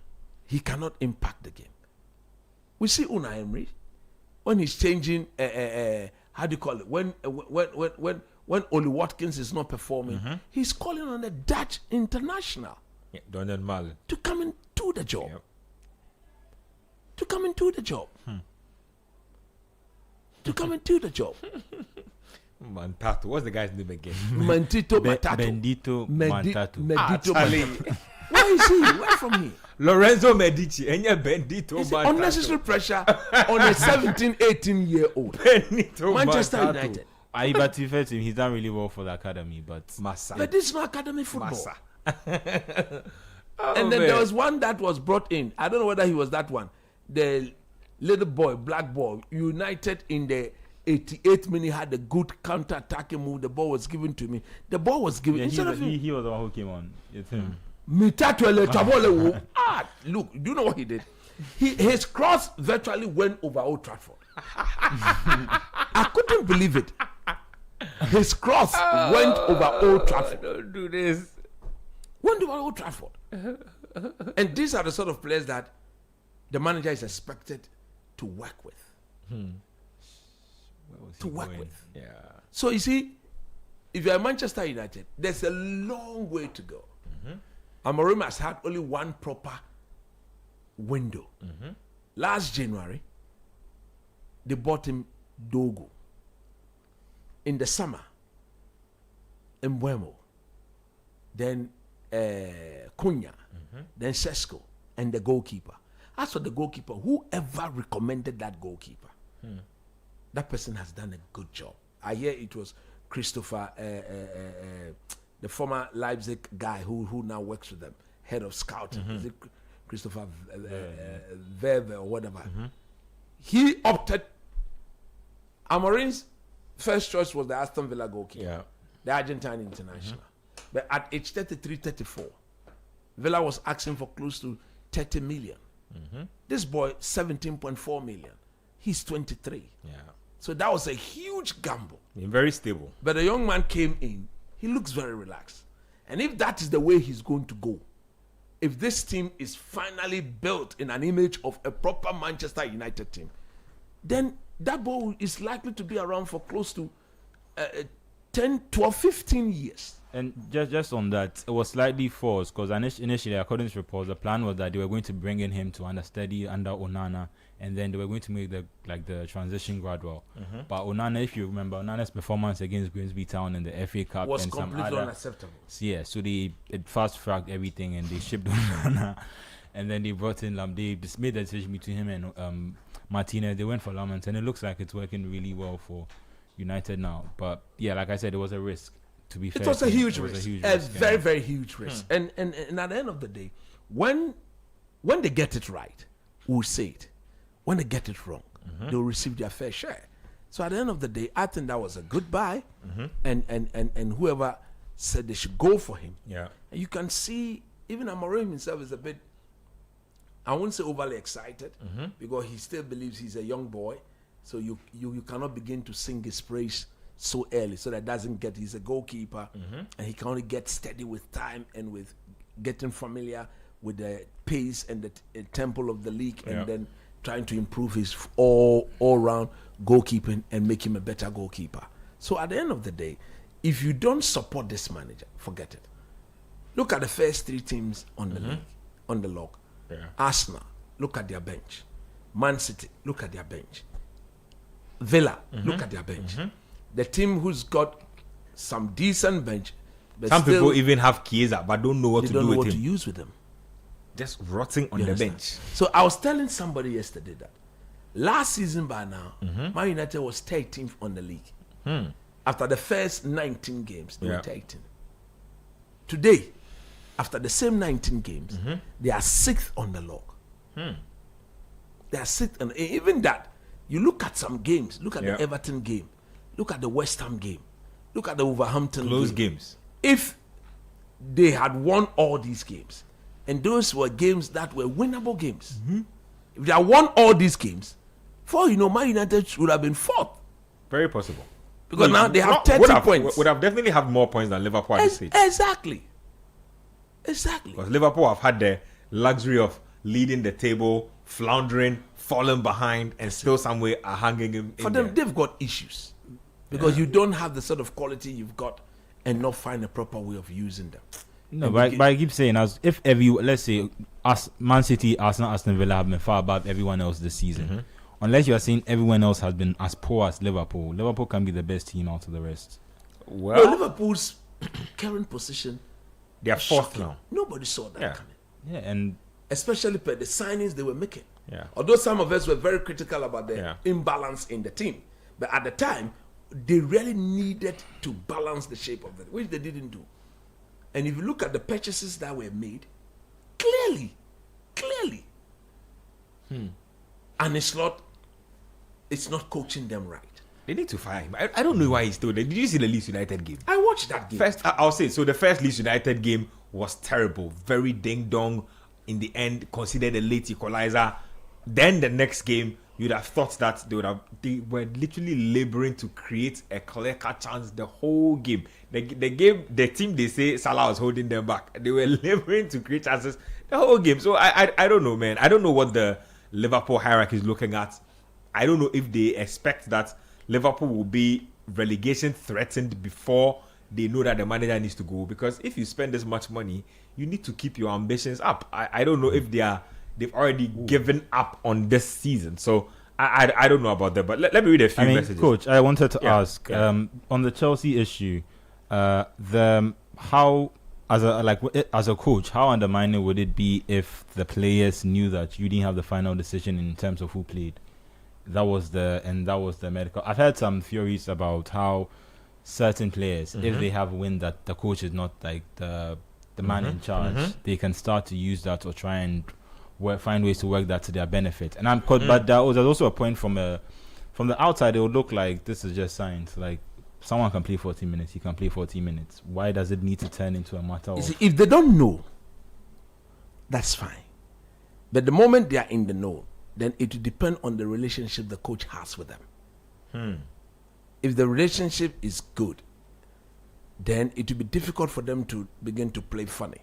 He cannot impact the game. We see Unai Emery when he's changing. How do you call it? When Oli Watkins is not performing, he's calling on a Dutch international. Donald Mal to come and do the job. To come and do the job. to come and do the job. Mantato. What's the guy's name again? Mantito Matato. Bendito Mantato. Where is he? Where from here? Lorenzo Medici. Bendito Mantato. Unnecessary pressure on a 17, 18-year-old. Benito Manchester Mantato. United. But he's done really well for the academy, but Massa. But this is not academy football. Massa. And then there was one that was brought in. I don't know whether he was that one. The little boy, black boy, United in the 88th minute had a good counter-attacking move. The ball was given to me. The ball was given. Yeah, he was the one who came on. It's him. Look, do you know what he did? His cross virtually went over Old Trafford. I couldn't believe it. His cross went over Old Trafford. Don't do this. Went over Old Trafford. And these are the sort of players that the manager is expected to work with. Yeah. So you see, if you're Manchester United, there's a long way to go. Amorim has had only one proper window. Last January, they bought him Dogo. In the summer, Mbeumo, then Cunha, then Sesko, and the goalkeeper. As for the goalkeeper, whoever recommended that goalkeeper, that person has done a good job. I hear it was Christopher, the former Leipzig guy who now works with them, head of scouting. Is it Christopher Verve or whatever? He opted. Amorim's first choice was the Aston Villa goalkeeper, the Argentine international. But at age 33, 34, Villa was asking for close to 30 million. This boy, 17.4 million. He's 23. So that was a huge gamble. Very stable. But the young man came in. He looks very relaxed. And if that is the way he's going to go, if this team is finally built in an image of a proper Manchester United team, then that ball is likely to be around for close to 10, 12, 15 years. And just on that, it was slightly forced because initially, according to reports, the plan was that they were going to bring in him to understudy under Onana, and then they were going to make the transition gradual. But Onana, if you remember, Onana's performance against Grimsby Town in the FA Cup was and completely some other unacceptable. So they fast-tracked everything and they shipped Onana, and then they brought in They just made the decision between him and Martinez. They went for Lamont, and it looks like it's working really well for United now. But yeah, like I said, it was a risk. To be fair, it was a huge risk, a very, very huge risk. And at the end of the day, when they get it right, we'll say it. When they get it wrong, they'll receive their fair share. So at the end of the day, I think that was a good buy. And whoever said they should go for him, and you can see even Amorim himself is a bit, I wouldn't say overly excited, because he still believes he's a young boy. So you cannot begin to sing his praise so early, so that doesn't get. He's a goalkeeper, and he can only get steady with time and with getting familiar with the pace and the tempo of the league, and then trying to improve his all round goalkeeping and make him a better goalkeeper. So at the end of the day, if you don't support this manager, forget it. Look at the first three teams on the league, on the log. Arsenal, look at their bench. Man City, look at their bench. Villa, look at their bench. The team who's got some decent bench, but some people even have Chiesa but don't know what to do with him. They don't know what to use with them. Just rotting on the bench. So I was telling somebody yesterday that last season by now, Man United was 13th on the league. After the first 19 games, they were 13th. Today, after the same 19 games, they are 6th on the log. They are 6th, and even that, you look at some games, look at the Everton game, look at the West Ham game, look at the Wolverhampton close games. If they had won all these games, and those were games that were winnable games, if they had won all these games, for Man United would have been 4th. Very possible. Because now they have 30 points. Would have definitely have more points than Liverpool at this stage. Exactly. Because Liverpool have had the luxury of leading the table, floundering, falling behind, and still somewhere are hanging in For them, they've got issues. Because you don't have the sort of quality you've got and not find a proper way of using them. No, but I keep saying, let's say Man City, Arsenal, Aston Villa have been far above everyone else this season. unless you are saying everyone else has been as poor as Liverpool, Liverpool can be the best team out of the rest. Well, Liverpool's current position, they are fourth now. Nobody saw that coming. Yeah, and especially per the signings they were making. Yeah. Although some of us were very critical about the imbalance in the team, but at the time they really needed to balance the shape of it, which they didn't do. And if you look at the purchases that were made, clearly, and it's not coaching them right. They need to fire him. I don't know why he's still there. Did you see the Leeds United game? I watched that game. First, I'll say, so the first Leeds United game was terrible. Very ding-dong. In the end, considered a late equalizer. Then the next game, you'd have thought that they were literally laboring to create a clear-cut chance the whole game. The team, they say Salah was holding them back. They were laboring to create chances the whole game. So I don't know, man. I don't know what the Liverpool hierarchy is looking at. I don't know if they expect that Liverpool will be relegation threatened before they know that the manager needs to go. Because if you spend this much money, you need to keep your ambitions up. I don't know if they've already given up on this season. So I don't know about that. But let me read a few messages. Coach, I wanted to ask on the Chelsea issue, how as a coach, how undermining would it be if the players knew that you didn't have the final decision in terms of who played? That was the medical. I've heard some theories about how certain players, if they have wind that the coach is not like the man in charge, they can start to use that or try and find ways to work that to their benefit. And but there's also a point from the outside, it would look like this is just science. Like someone can play 40 minutes, he can play 40 minutes. Why does it need to turn into a matter of? See, if they don't know, that's fine. But the moment they are in the know, then it will depend on the relationship the coach has with them. If the relationship is good, then it will be difficult for them to begin to play funny.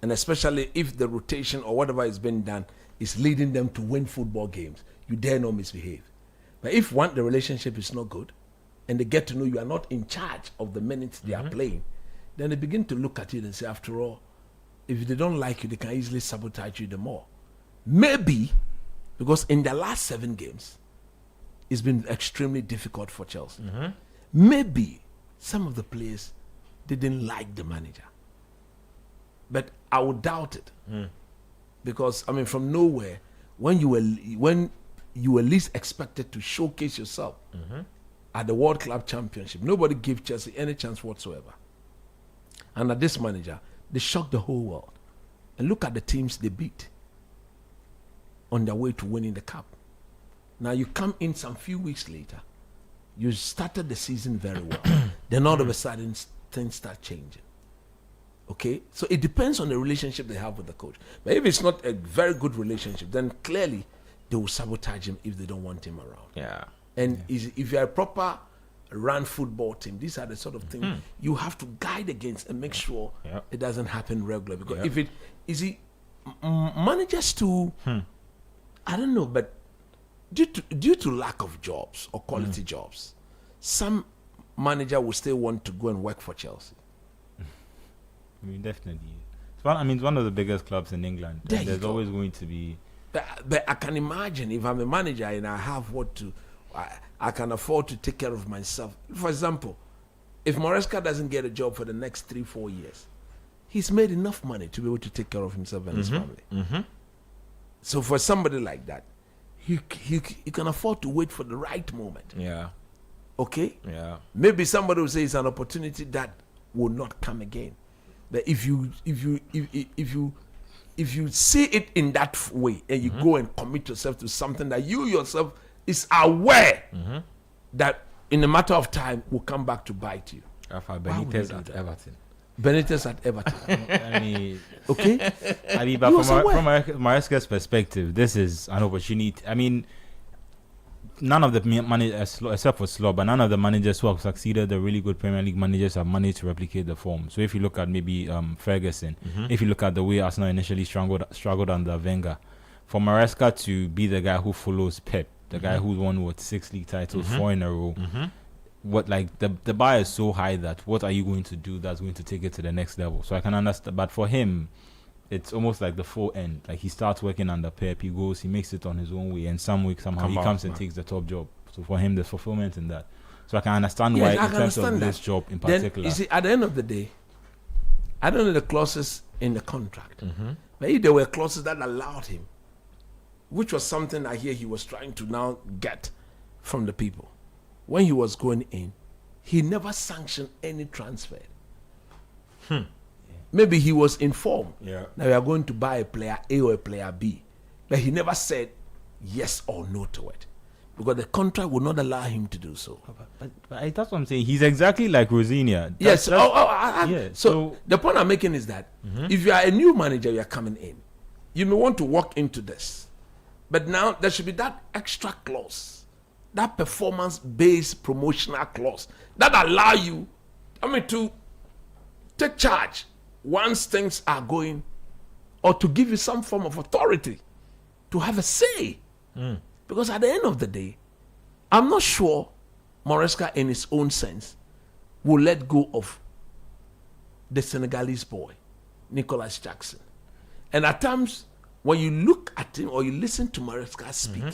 And especially if the rotation or whatever is being done is leading them to win football games, you dare not misbehave. But if the relationship is not good, and they get to know you are not in charge of the minutes they are playing, then they begin to look at you and say, after all, if they don't like you, they can easily sabotage you the more. Maybe because in the last 7 games, it's been extremely difficult for Chelsea. Maybe some of the players didn't like the manager. But I would doubt it. Because, I mean, from nowhere, when you were least expected to showcase yourself at the World Club Championship, nobody gave Chelsea any chance whatsoever. And at this manager, they shocked the whole world. And look at the teams they beat on their way to winning the cup. Now you come in some few weeks later, you started the season very well. Then all of a sudden things start changing. Okay? So it depends on the relationship they have with the coach. But if it's not a very good relationship, then clearly they will sabotage him if they don't want him around. Yeah. And if you're a proper run football team, these are the sort of things you have to guide against and make sure it doesn't happen regularly. Because if it is managers to I don't know, but due to lack of jobs or quality jobs, some manager will still want to go and work for Chelsea. I mean, definitely. It's one of the biggest clubs in England. There's always going to be. But I can imagine if I'm a manager and I have I can afford to take care of myself. For example, if Maresca doesn't get a job for the next 3-4 years, he's made enough money to be able to take care of himself and his family. So for somebody like that, he can afford to wait for the right moment. Yeah. Okay? Yeah. Maybe somebody will say it's an opportunity that will not come again. But if you see it in that way and you go and commit yourself to something that you yourself is aware that in a matter of time will come back to bite you. Rafa Benitez at Everton. Benitez at Everton. I mean, okay. I mean, but from Maresca's perspective, this is an opportunity. I mean, none of the managers, except for Slob, but none of the managers who have succeeded, the really good Premier League managers, have managed to replicate the form. So if you look at maybe Ferguson, if you look at the way Arsenal initially struggled under Wenger, for Maresca to be the guy who follows Pep, the guy who won 6 league titles, 4 in a row. What the bar is so high that what are you going to do that's going to take it to the next level? So I can understand, but for him, it's almost like the full end. Like he starts working under Pep, he makes it on his own way, and somehow he comes and takes the top job. So for him, there's fulfillment in that. So I can understand why, in terms of this job in particular. Then, you see, at the end of the day, I don't know the clauses in the contract, but if there were clauses that allowed him, which was something I hear he was trying to now get from the people, when he was going in, he never sanctioned any transfer. Maybe he was informed that we are going to buy a player A or a player B, but he never said yes or no to it because the contract would not allow him to do so. But that's what I'm saying. He's exactly like Rosinia. Yes. So the point I'm making is that if you are a new manager, you are coming in, you may want to walk into this, but now there should be that extra clause, that performance-based promotional clause that allow you, to take charge once things are going, or to give you some form of authority to have a say. Because at the end of the day, I'm not sure Maresca in his own sense will let go of the Senegalese boy, Nicolas Jackson. And at times, when you look at him or you listen to Maresca speak,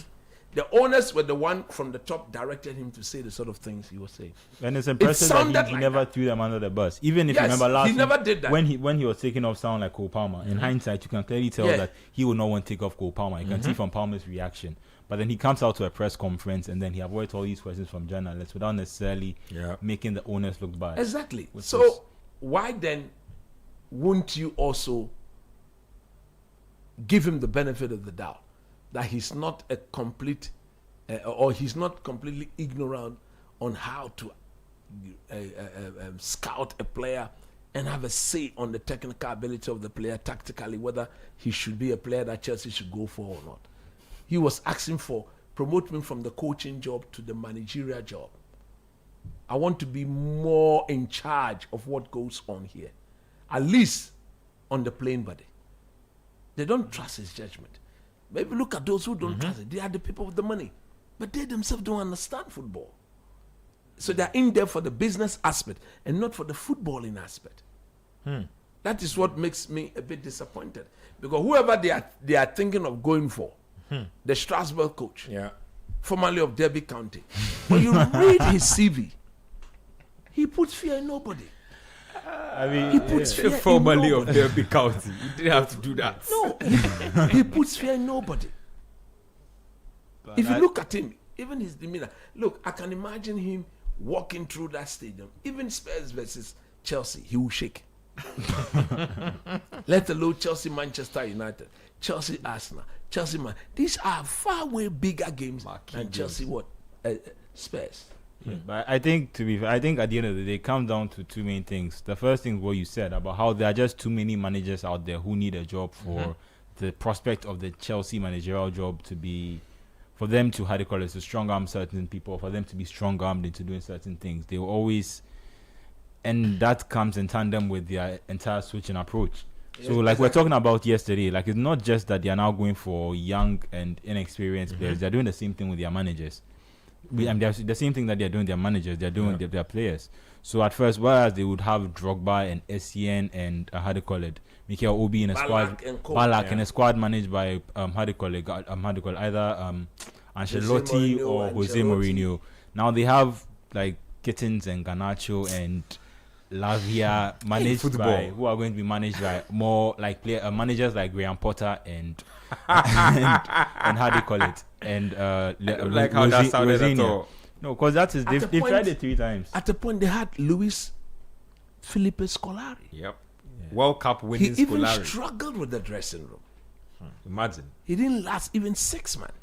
the owners were the one from the top directed him to say the sort of things he was saying. And it's impressive that he never threw them under the bus. Even if you remember last he never did that. When he was taking off someone like Cole Palmer, in hindsight, you can clearly tell that he would not want to take off Cole Palmer. You can see from Palmer's reaction. But then he comes out to a press conference and then he avoids all these questions from journalists without necessarily making the owners look bad. Exactly. So why then won't you also give him the benefit of the doubt that he's not a complete or he's not completely ignorant on how to scout a player and have a say on the technical ability of the player tactically, whether he should be a player that Chelsea should go for or not. He was asking for promote me from the coaching job to the managerial job. I want to be more in charge of what goes on here, at least on the playing body. They don't trust his judgment. Maybe look at those who don't trust it. They are the people with the money, but they themselves don't understand football. So they're in there for the business aspect and not for the footballing aspect. That is what makes me a bit disappointed, because whoever they are thinking of going for, the Strasbourg coach, formerly of Derby County, when you read his CV, he puts fear in nobody. He puts fear formerly in of Derby County. You didn't have to do that. No, he puts fear in nobody. But if you look at him, even his demeanor, look, I can imagine him walking through that stadium, even Spurs versus Chelsea, he will shake. Let alone Chelsea, Manchester United, Chelsea, Arsenal, Chelsea, Man. These are far way bigger games than Chelsea. Spurs. But I think at the end of the day, it comes down to two main things. The first thing is what you said about how there are just too many managers out there who need a job for the prospect of the Chelsea managerial job to be, for them to, to strong arm certain people, for them to be strong armed into doing certain things. They will always, and that comes in tandem with their entire switch in approach. So like we're talking about yesterday, like it's not just that they are now going for young and inexperienced players. They're doing the same thing with their managers. The same thing that they're doing their managers, they're doing their players. So at first, whereas they would have Drogba and Essien and Mikel Obi in a squad, Ballack in a squad managed by either Ancelotti or Jose Mourinho. Now they have like Kittens and Garnacho and Lavia managed by, who are going to be managed by more like managers like Graham Potter and and like how that sounded at all. No, because that is they've tried it 3 times. At the point they had Luis Felipe Scolari. World Cup winning Scolari. He even struggled with the dressing room. Imagine. He didn't last even 6 months.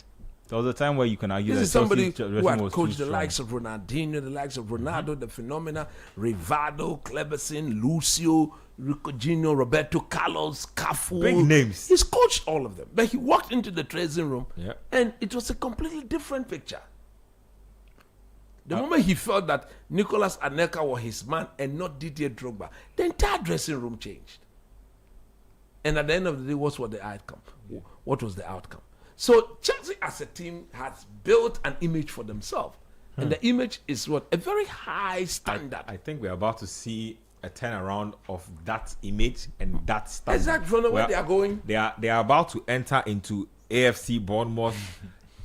There was a time where you can argue this that is somebody who had coached the strong. likes of Ronaldinho, the likes of Ronaldo, the Phenomena, Rivaldo, Kleberson, Lucio, Ricoginho, Roberto Carlos, Cafu. Big names. He's coached all of them. But he walked into the dressing room and it was a completely different picture. The moment he felt that Nicolas Anelka was his man and not Didier Drogba, the entire dressing room changed. And at the end of the day, what was the outcome? What was the outcome? So Chelsea as a team has built an image for themselves. And the image is what? A very high standard. I think we're about to see a turnaround of that image and that stuff. Exactly, from where they are going. They are about to enter into AFC, Bournemouth,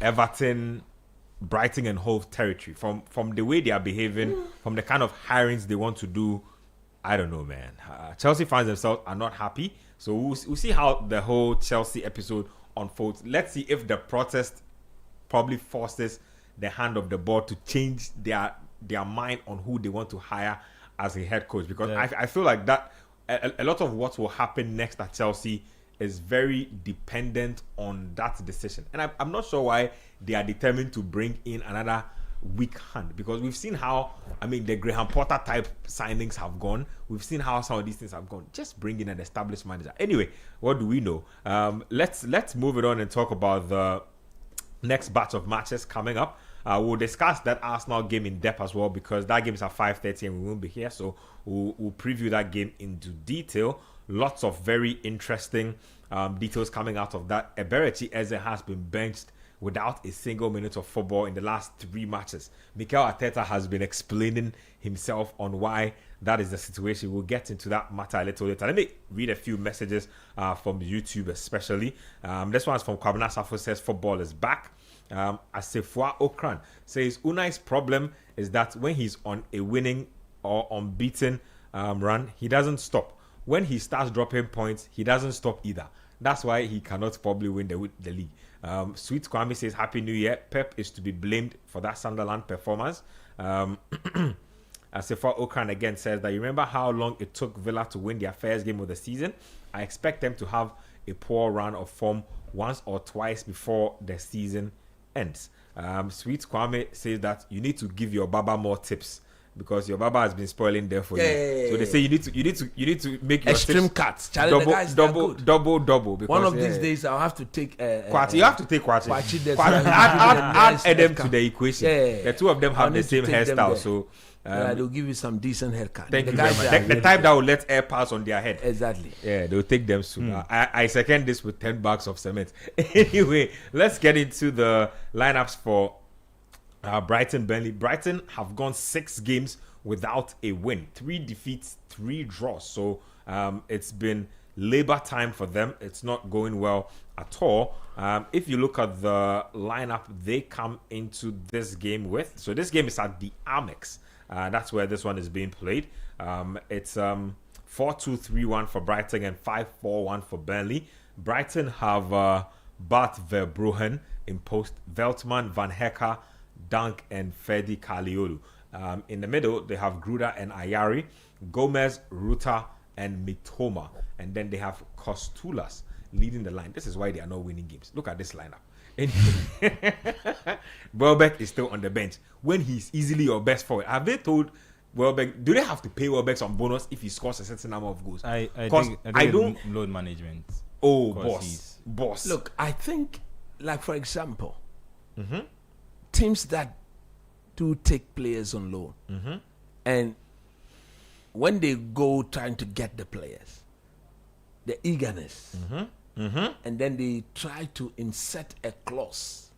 Everton, Brighton and Hove territory. From the way they are behaving, from the kind of hirings they want to do, I don't know, man. Chelsea fans themselves are not happy. So we'll see how the whole Chelsea episode unfolds. Let's see if the protest probably forces the hand of the board to change their mind on who they want to hire as a head coach. Because I feel like that a lot of what will happen next at Chelsea is very dependent on that decision. And I'm not sure why they are determined to bring in another weak hand, because we've seen how, the Graham Potter type signings have gone. We've seen how some of these things have gone. Just bring in an established manager. Anyway, what do we know? Let's move it on and talk about the next batch of matches coming up. We'll discuss that Arsenal game in depth as well, because that game is at 5:30 and we won't be here. So we'll preview that game into detail. Lots of very interesting details coming out of that. Eberechi Eze has been benched without a single minute of football in the last 3 matches. Mikel Arteta has been explaining himself on why that is the situation. We'll get into that matter a little later. Let me read a few messages from YouTube especially. This one's from Kwabena Safo, says football is back. Asefua Okran says Unai's problem is that when he's on a winning or unbeaten run, he doesn't stop. When he starts dropping points, he doesn't stop either. That's why he cannot probably win the league. Sweet Kwame says Happy New Year. Pep is to be blamed for that Sunderland performance. Asefua Okran again says that you remember how long it took Villa to win their first game of the season? I expect them to have a poor run of form once or twice before the season ends. Sweet Kwame says that you need to give your Baba more tips, because your Baba has been spoiling there for you. So they say you need to make your extreme cuts. Double. Because one of these days I'll have to take Kwati. You have to take Kwati. Add Adam to the equation. The two of them have the same hairstyle, so they'll give you some decent haircut. Thank you very much. The type that will let air pass on their head. Exactly. Yeah, they'll take them soon. I second this with 10 bags of cement. Anyway, let's get into the lineups for Brighton, Burnley. Brighton have gone 6 games without a win, 3 defeats, 3 draws. So it's been labor time for them. It's not going well at all. If you look at the lineup they come into this game with, so this game is at the Amex. That's where this one is being played. It's 4-2-3-1 for Brighton and 5-4-1 for Burnley. Brighton have Bart Verbruggen in post, Veltman, Van Hecke, Dunk and Fedi Kaliolu. In the middle, they have Gruda and Ayari, Gomez, Ruta, and Mitoma. And then they have Kostulas leading the line. This is why they are not winning games. Look at this lineup. Welbeck is still on the bench when he's easily your best forward. Have they told Welbeck, do they have to pay Welbeck some bonus if he scores a certain number of goals? I don't load management. Oh, boss. Look, I think, like for example, teams that do take players on loan, and when they go trying to get the players, the eagerness, and then they try to insert a clause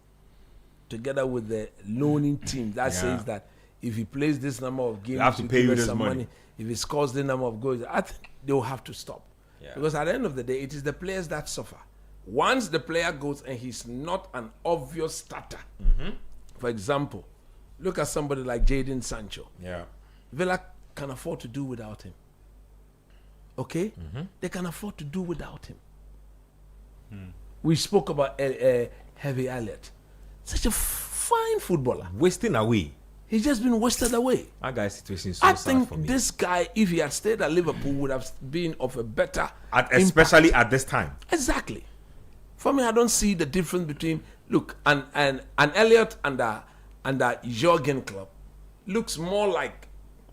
together with the loaning team that says that if he plays this number of games, you have to pay you this some money. If he scores the number of goals, I think they will have to stop. Because at the end of the day, it is the players that suffer. Once the player goes and he's not an obvious starter, for example, look at somebody like Jadon Sancho. Villa can afford to do without him. Okay? They can afford to do without him. We spoke about Heavy Elliott. Such a fine footballer. Wasting away. He's just been wasted away. That guy's situation is so I sad for me. think this guy, if he had stayed at Liverpool, would have been of a better especially impact. at this time. Exactly. For me, I don't see the difference between an Elliott and Jurgen Klopp looks more like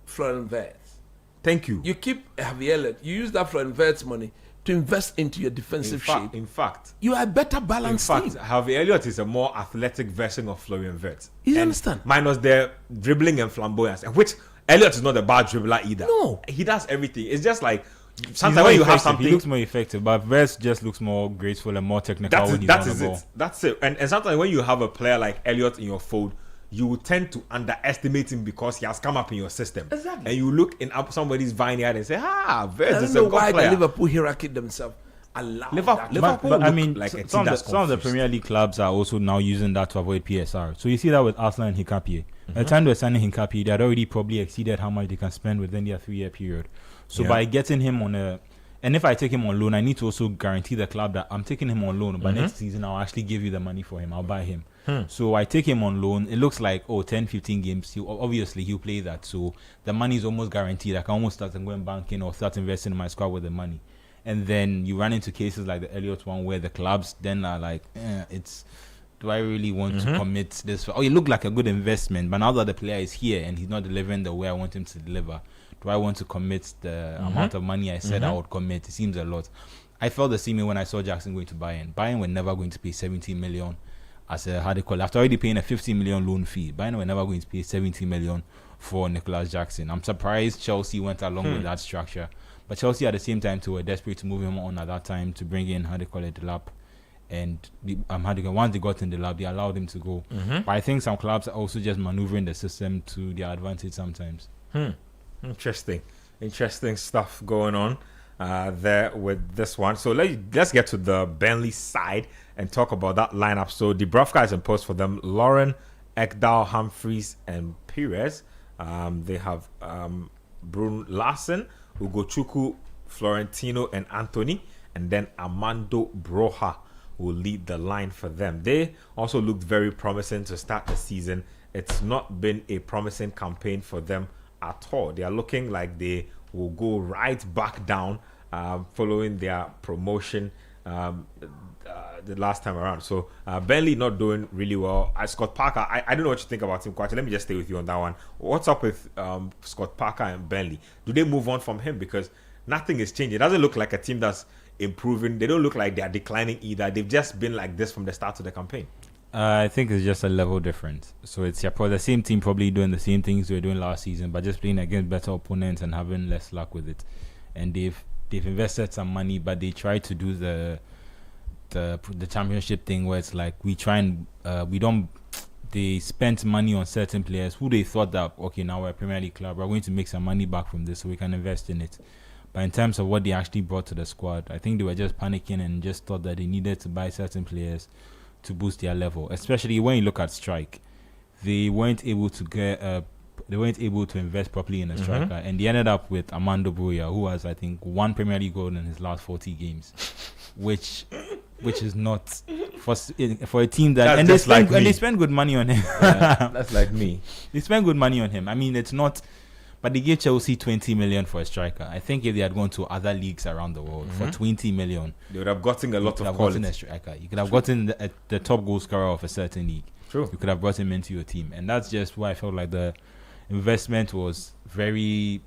Florian Wirtz. Thank you. You keep Javier Elliott. You use that Florian Wirtz money to invest into your defensive shape. In fact, you are a better balanced team. Javier Elliott is a more athletic version of Florian Wirtz. You understand? Minus the dribbling and flamboyance, which Elliott is not a bad dribbler either. No, he does everything. It's just like sometimes when you have something, he looks more effective, but Wirtz just looks more graceful and more technical when he's on the ball. That's it. And sometimes when you have a player like Elliott in your fold, you will tend to underestimate him because he has come up in your system. Exactly. And you look in up somebody's vineyard and say, Verge is a know good why player. the Liverpool hierarchy themselves allow Liverpool But I look mean, like a some team of that's the confused. Premier League clubs are also now using that to avoid PSR. So you see that with Arsenal and Hincapié. By the time they were signing Hincapié, they had already probably exceeded how much they can spend within their 3-year period. So by getting him on and if I take him on loan, I need to also guarantee the club that I'm taking him on loan, but next season I'll actually give you the money for him. I'll buy him. So I take him on loan. It looks like 10, 15 games. He'll play that. So the money is almost guaranteed. I can almost start going banking or start investing in my squad with the money. And then you run into cases like the Elliott one where the clubs then are like, do I really want to commit this? You look like a good investment, but now that the player is here and he's not delivering the way I want him to deliver, do I want to commit the amount of money I said I would commit? It seems a lot. I felt the same way when I saw Jackson going to Bayern. Bayern were never going to pay 17 million as a after already paying a 15 million loan fee. Bayern were never going to pay 17 million for Nicolas Jackson. I'm surprised Chelsea went along with that structure. But Chelsea at the same time too were desperate to move him on at that time to bring in Delap. And once they got in the lab, they allowed him to go. But I think some clubs are also just maneuvering the system to their advantage sometimes. Interesting stuff going on there with this one. So let's get to the Burnley side and talk about that lineup. So Dubravka is in post for them. Lauren, Ekdal, Humphreys, and Perez. They have Brun Larsen, Ugochukwu, Florentino, and Anthony, and then Armando Broja will lead the line for them. They also looked very promising to start the season. It's not been a promising campaign for them at all. They are looking like they will go right back down following their promotion the last time around. So Burnley not doing really well. Scott Parker, I don't know what you think about him, Kwachi. Let me just stay with you on that one. What's up with Scott Parker and Burnley? Do they move on from him? Because nothing is changing. It doesn't look like a team that's improving. They don't look like they are declining either. They've just been like this from the start of the campaign. I think it's just a level difference. So it's the same team probably doing the same things they were doing last season, but just playing against better opponents and having less luck with it. And they've invested some money, but they try to do the championship thing where it's like they spent money on certain players who they thought that now we're a Premier League club, we're going to make some money back from this so we can invest in it. But in terms of what they actually brought to the squad, I think they were just panicking and just thought that they needed to buy certain players to boost their level. Especially when you look at strike, they weren't able to invest properly in a striker, and they ended up with Armando Broja, who has I think one Premier League goal in his last 40 games, which is not for a team that they spend good money on him. That's like me. They spend good money on him. I mean, it's not. But they gave Chelsea 20 million for a striker. I think if they had gone to other leagues around the world for 20 million, they would have gotten a lot of quality. A striker. You could have gotten the top goal scorer of a certain league. True. You could have brought him into your team. And that's just why I felt like the investment was very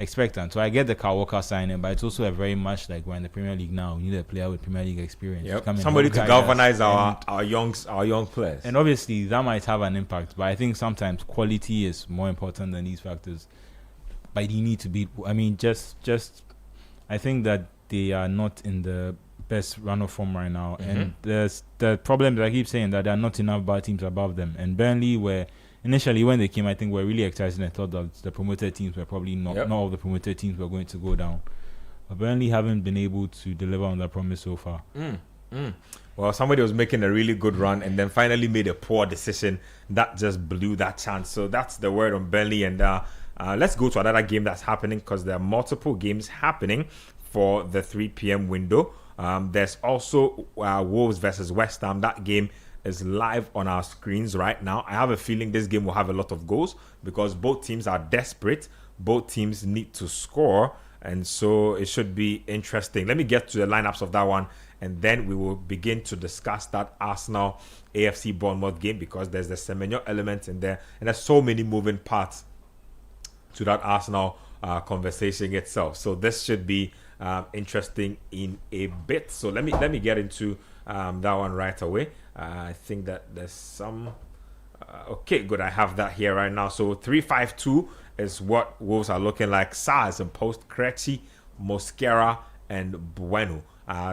expectant. So I get the Kyle Walker signing, but it's also a very much like we're in the Premier League now. We need a player with Premier League experience. Yep. Somebody to galvanize our young players. And obviously that might have an impact, but I think sometimes quality is more important than these factors. But you need to be. I mean, just. I think that they are not in the best run of form right now, and there's the problem that I keep saying that there are not enough bad teams above them. And Burnley were initially when they came, I think were really excited and thought that the promoted teams were probably not all of the promoted teams were going to go down. But Burnley haven't been able to deliver on that promise so far. Well, somebody was making a really good run and then finally made a poor decision that just blew that chance. So that's the word on Burnley. And let's go to another game that's happening because there are multiple games happening for the 3 p.m. window. There's also Wolves versus West Ham. That game is live on our screens right now. I have a feeling this game will have a lot of goals because both teams are desperate. Both teams need to score. And so it should be interesting. Let me get to the lineups of that one. And then we will begin to discuss that Arsenal AFC Bournemouth game because there's the Semenyo element in there. And there's so many moving parts to that Arsenal conversation itself. So this should be interesting in a bit. So let me get into that one right away. I think that there's some... okay, good. I have that here right now. So 3-5-2 is what Wolves are looking like. Sars and post, Krejci, Mosquera, and Bueno.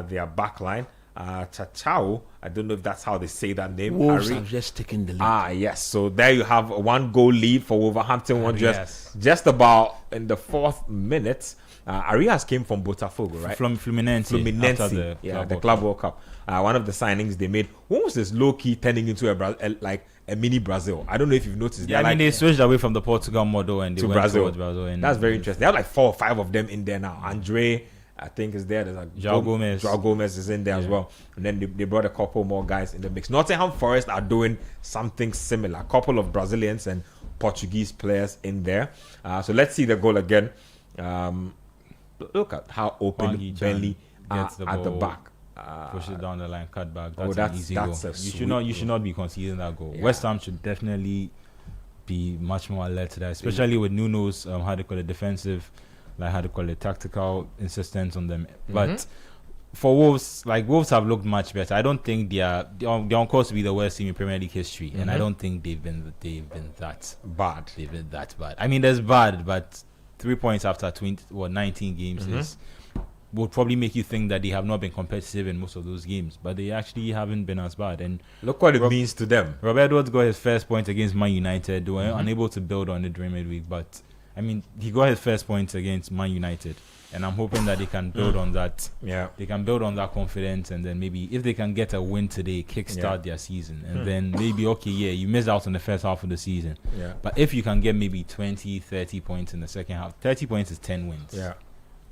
Their back line. Chachao. I don't know if that's how they say that name. Wolves have just taken the lead. Yes. So there you have a 1-goal lead for Wolverhampton Wanderers. Just about in the 4th minute. Arias came from Botafogo, right? From Fluminense. The Club World Cup. One of the signings they made. When was this low-key turning into a mini Brazil? I don't know if you've noticed. Yeah, they switched away from the Portugal model and they went towards Brazil. And that's very interesting. They have like 4 or 5 of them in there now. Andre, I think, is there. There's João Gomes. João Gomes is in there as well. And then they brought a couple more guys in the mix. Nottingham Forest are doing something similar. A couple of Brazilians and Portuguese players in there. So let's see the goal again. Look at how open Burnley gets the at the ball, back. Push it down the line, cut back. That's an easy goal. You should not be conceding that goal. Yeah. West Ham should definitely be much more alert to that, especially with Nuno's defensive, tactical insistence on them. But for Wolves, Wolves have looked much better. I don't think they're on course to be the worst team in Premier League history, and I don't think they've been that bad. They've been that bad. I mean, there's bad, but 3 points after 19 games would probably make you think that they have not been competitive in most of those games, but they actually haven't been as bad. And look what it means to them. Rob Edwards got his first point against Man United. They were unable to build on it during midweek, but I mean, he got his first point against Man United, and I'm hoping that they can build on that. Yeah, they can build on that confidence, and then maybe if they can get a win today, kickstart their season, and then maybe you missed out on the first half of the season. Yeah, but if you can get maybe 20, 30 points in the second half, 30 points is 10 wins. Yeah.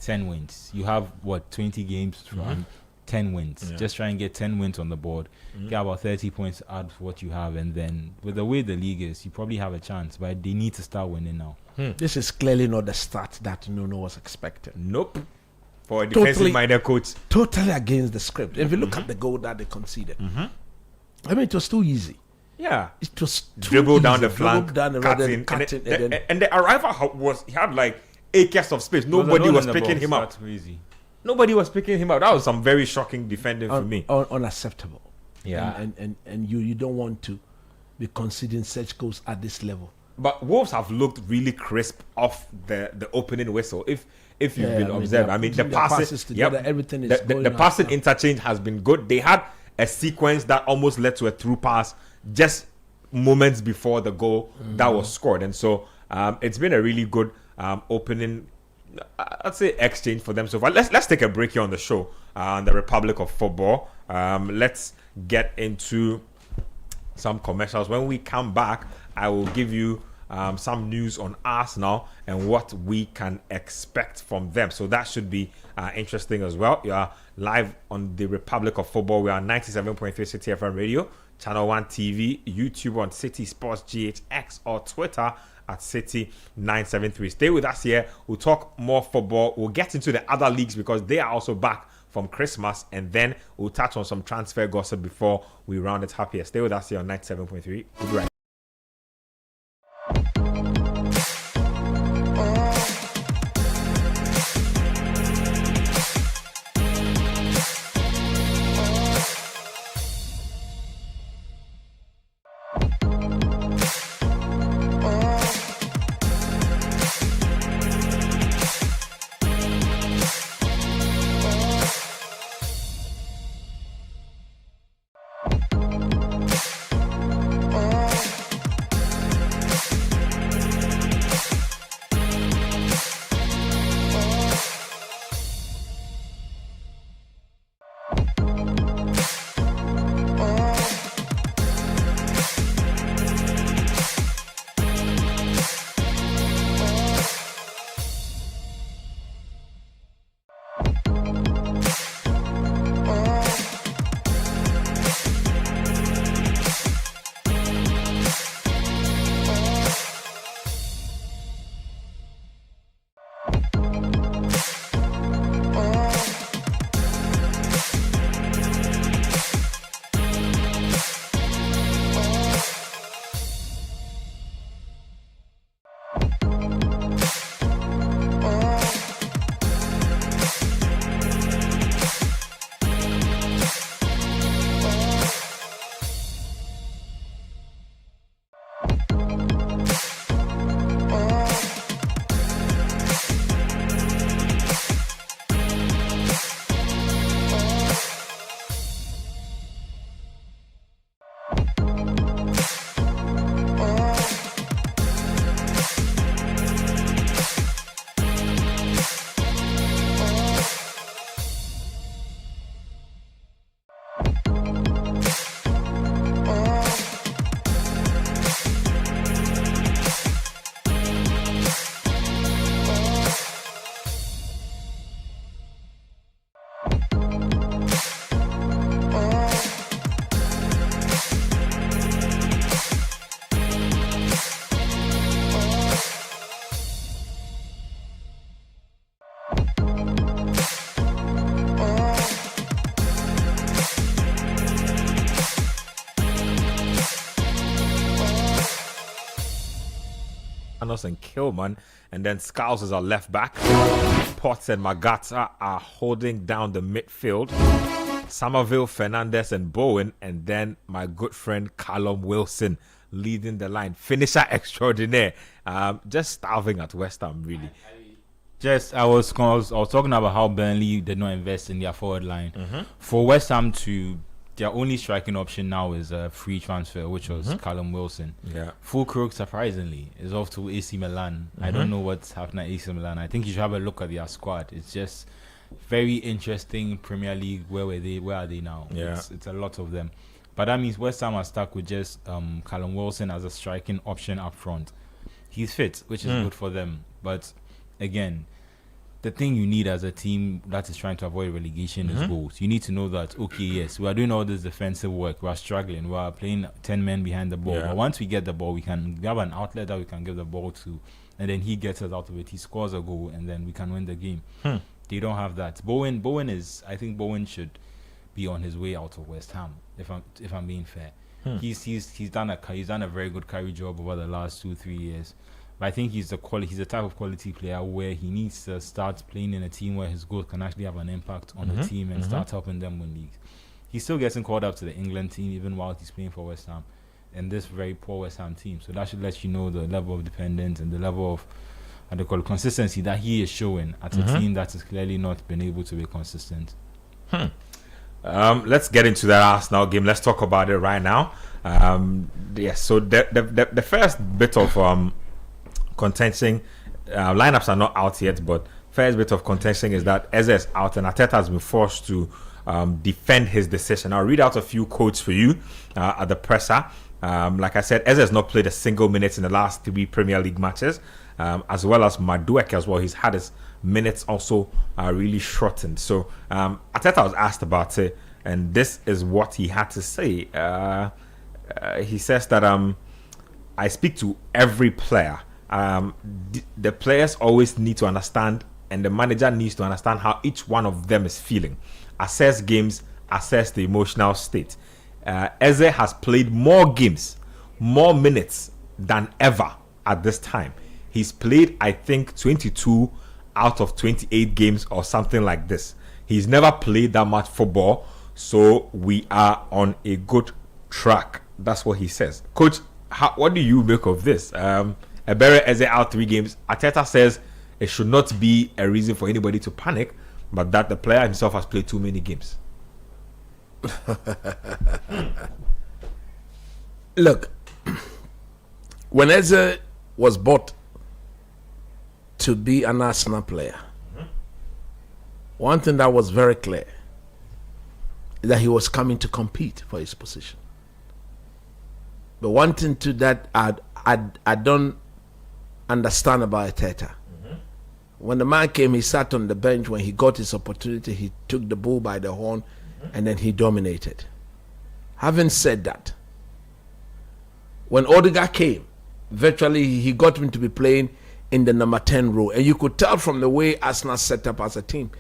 10 wins. You have 20 games from 10 wins. Yeah. Just try and get 10 wins on the board. Get about 30 points out of what you have, and then with the way the league is, you probably have a chance. But they need to start winning now. This is clearly not the start that Nuno was expecting. Nope. For a defensive-minded coach, totally against the script. If you look at the goal that they conceded, I mean, it was too easy. Yeah, it was too dribble easy. down the flank, cutting, and the arrival he had acres of space. Nobody was picking him up. Nobody was picking him up. That was some very shocking defending for me. Unacceptable. Yeah, and you don't want to be conceding such goals at this level. But Wolves have looked really crisp off the opening whistle. If you've been observed, I mean the passes together, everything is the passing interchange has been good. They had a sequence that almost led to a through pass just moments before the goal that was scored, and so it's been a really good opening, I'd say, exchange for them so far. Let's take a break here on the show on the Republic of Football. Let's get into some commercials. When we come back, I will give you some news on Arsenal and what we can expect from them. So that should be interesting as well. You are live on the Republic of Football. We are 97.3 City FM Radio, Channel 1 TV, YouTube on City Sports GHX, or Twitter at City 973. Stay with us here. We'll talk more football. We'll get into the other leagues because they are also back from Christmas, and then we'll touch on some transfer gossip before we round it up here. Stay with us here on 97.3. We'll be right. Panos and Kilman, and then Scouse is our left back. Potts and Magata are holding down the midfield. Somerville, Fernandez, and Bowen, and then my good friend Callum Wilson leading the line. Finisher extraordinaire. Just starving at West Ham, really. I was talking about how Burnley did not invest in their forward line. For West Ham their only striking option now is a free transfer, which was Callum Wilson. Yeah. Fulkrug, surprisingly, is off to AC Milan. I don't know what's happening at AC Milan. I think you should have a look at their squad. It's just very interesting. Premier League, where are they now? Yeah. It's a lot of them. But that means West Ham are stuck with just Callum Wilson as a striking option up front. He's fit, which is good for them. But again, the thing you need as a team that is trying to avoid relegation is goals. You need to know that, okay, yes, we are doing all this defensive work. We are struggling. We are playing 10 men behind the ball. Yeah. But once we get the ball, we have an outlet that we can give the ball to. And then he gets us out of it. He scores a goal, and then we can win the game. They don't have that. I think Bowen should be on his way out of West Ham, if I'm being fair. He's done a very good carry job over the last 2-3 years. But I think he's the type of quality player where he needs to start playing in a team where his goals can actually have an impact on the team and start helping them win leagues. He's still getting called up to the England team even while he's playing for West Ham and this very poor West Ham team. So that should let you know the level of dependence and the level of consistency that he is showing at a team that has clearly not been able to be consistent. Let's get into that Arsenal game. Let's talk about it right now. So the first bit of contention, lineups are not out yet, but first bit of contention is that Eze is out and Arteta has been forced to defend his decision. I'll read out a few quotes for you at the presser. Like I said, Eze has not played a single minute in the last 3 Premier League matches, as well as Madueke as well. He's had his minutes also really shortened. So Arteta was asked about it, and this is what he had to say. He says that I speak to every player. The players always need to understand, and the manager needs to understand how each one of them is feeling. Assess games, assess the emotional state. Eze has played more games, more minutes than ever at this time. He's played, I think, 22 out of 28 games or something like this. He's never played that much football, so we are on a good track. That's what he says. Coach, what do you make of this? Ebere Eze out 3 games. Arteta says it should not be a reason for anybody to panic, but that the player himself has played too many games. Look, when Eze was bought to be an Arsenal player, one thing that was very clear is that he was coming to compete for his position. But one thing too that I don't understand about Arteta. When the man came, he sat on the bench. When he got his opportunity, he took the bull by the horn, and then he dominated. Having said that, when Odegaard came, virtually he got him to be playing in the number 10 role, and you could tell from the way Arsenal set up as a team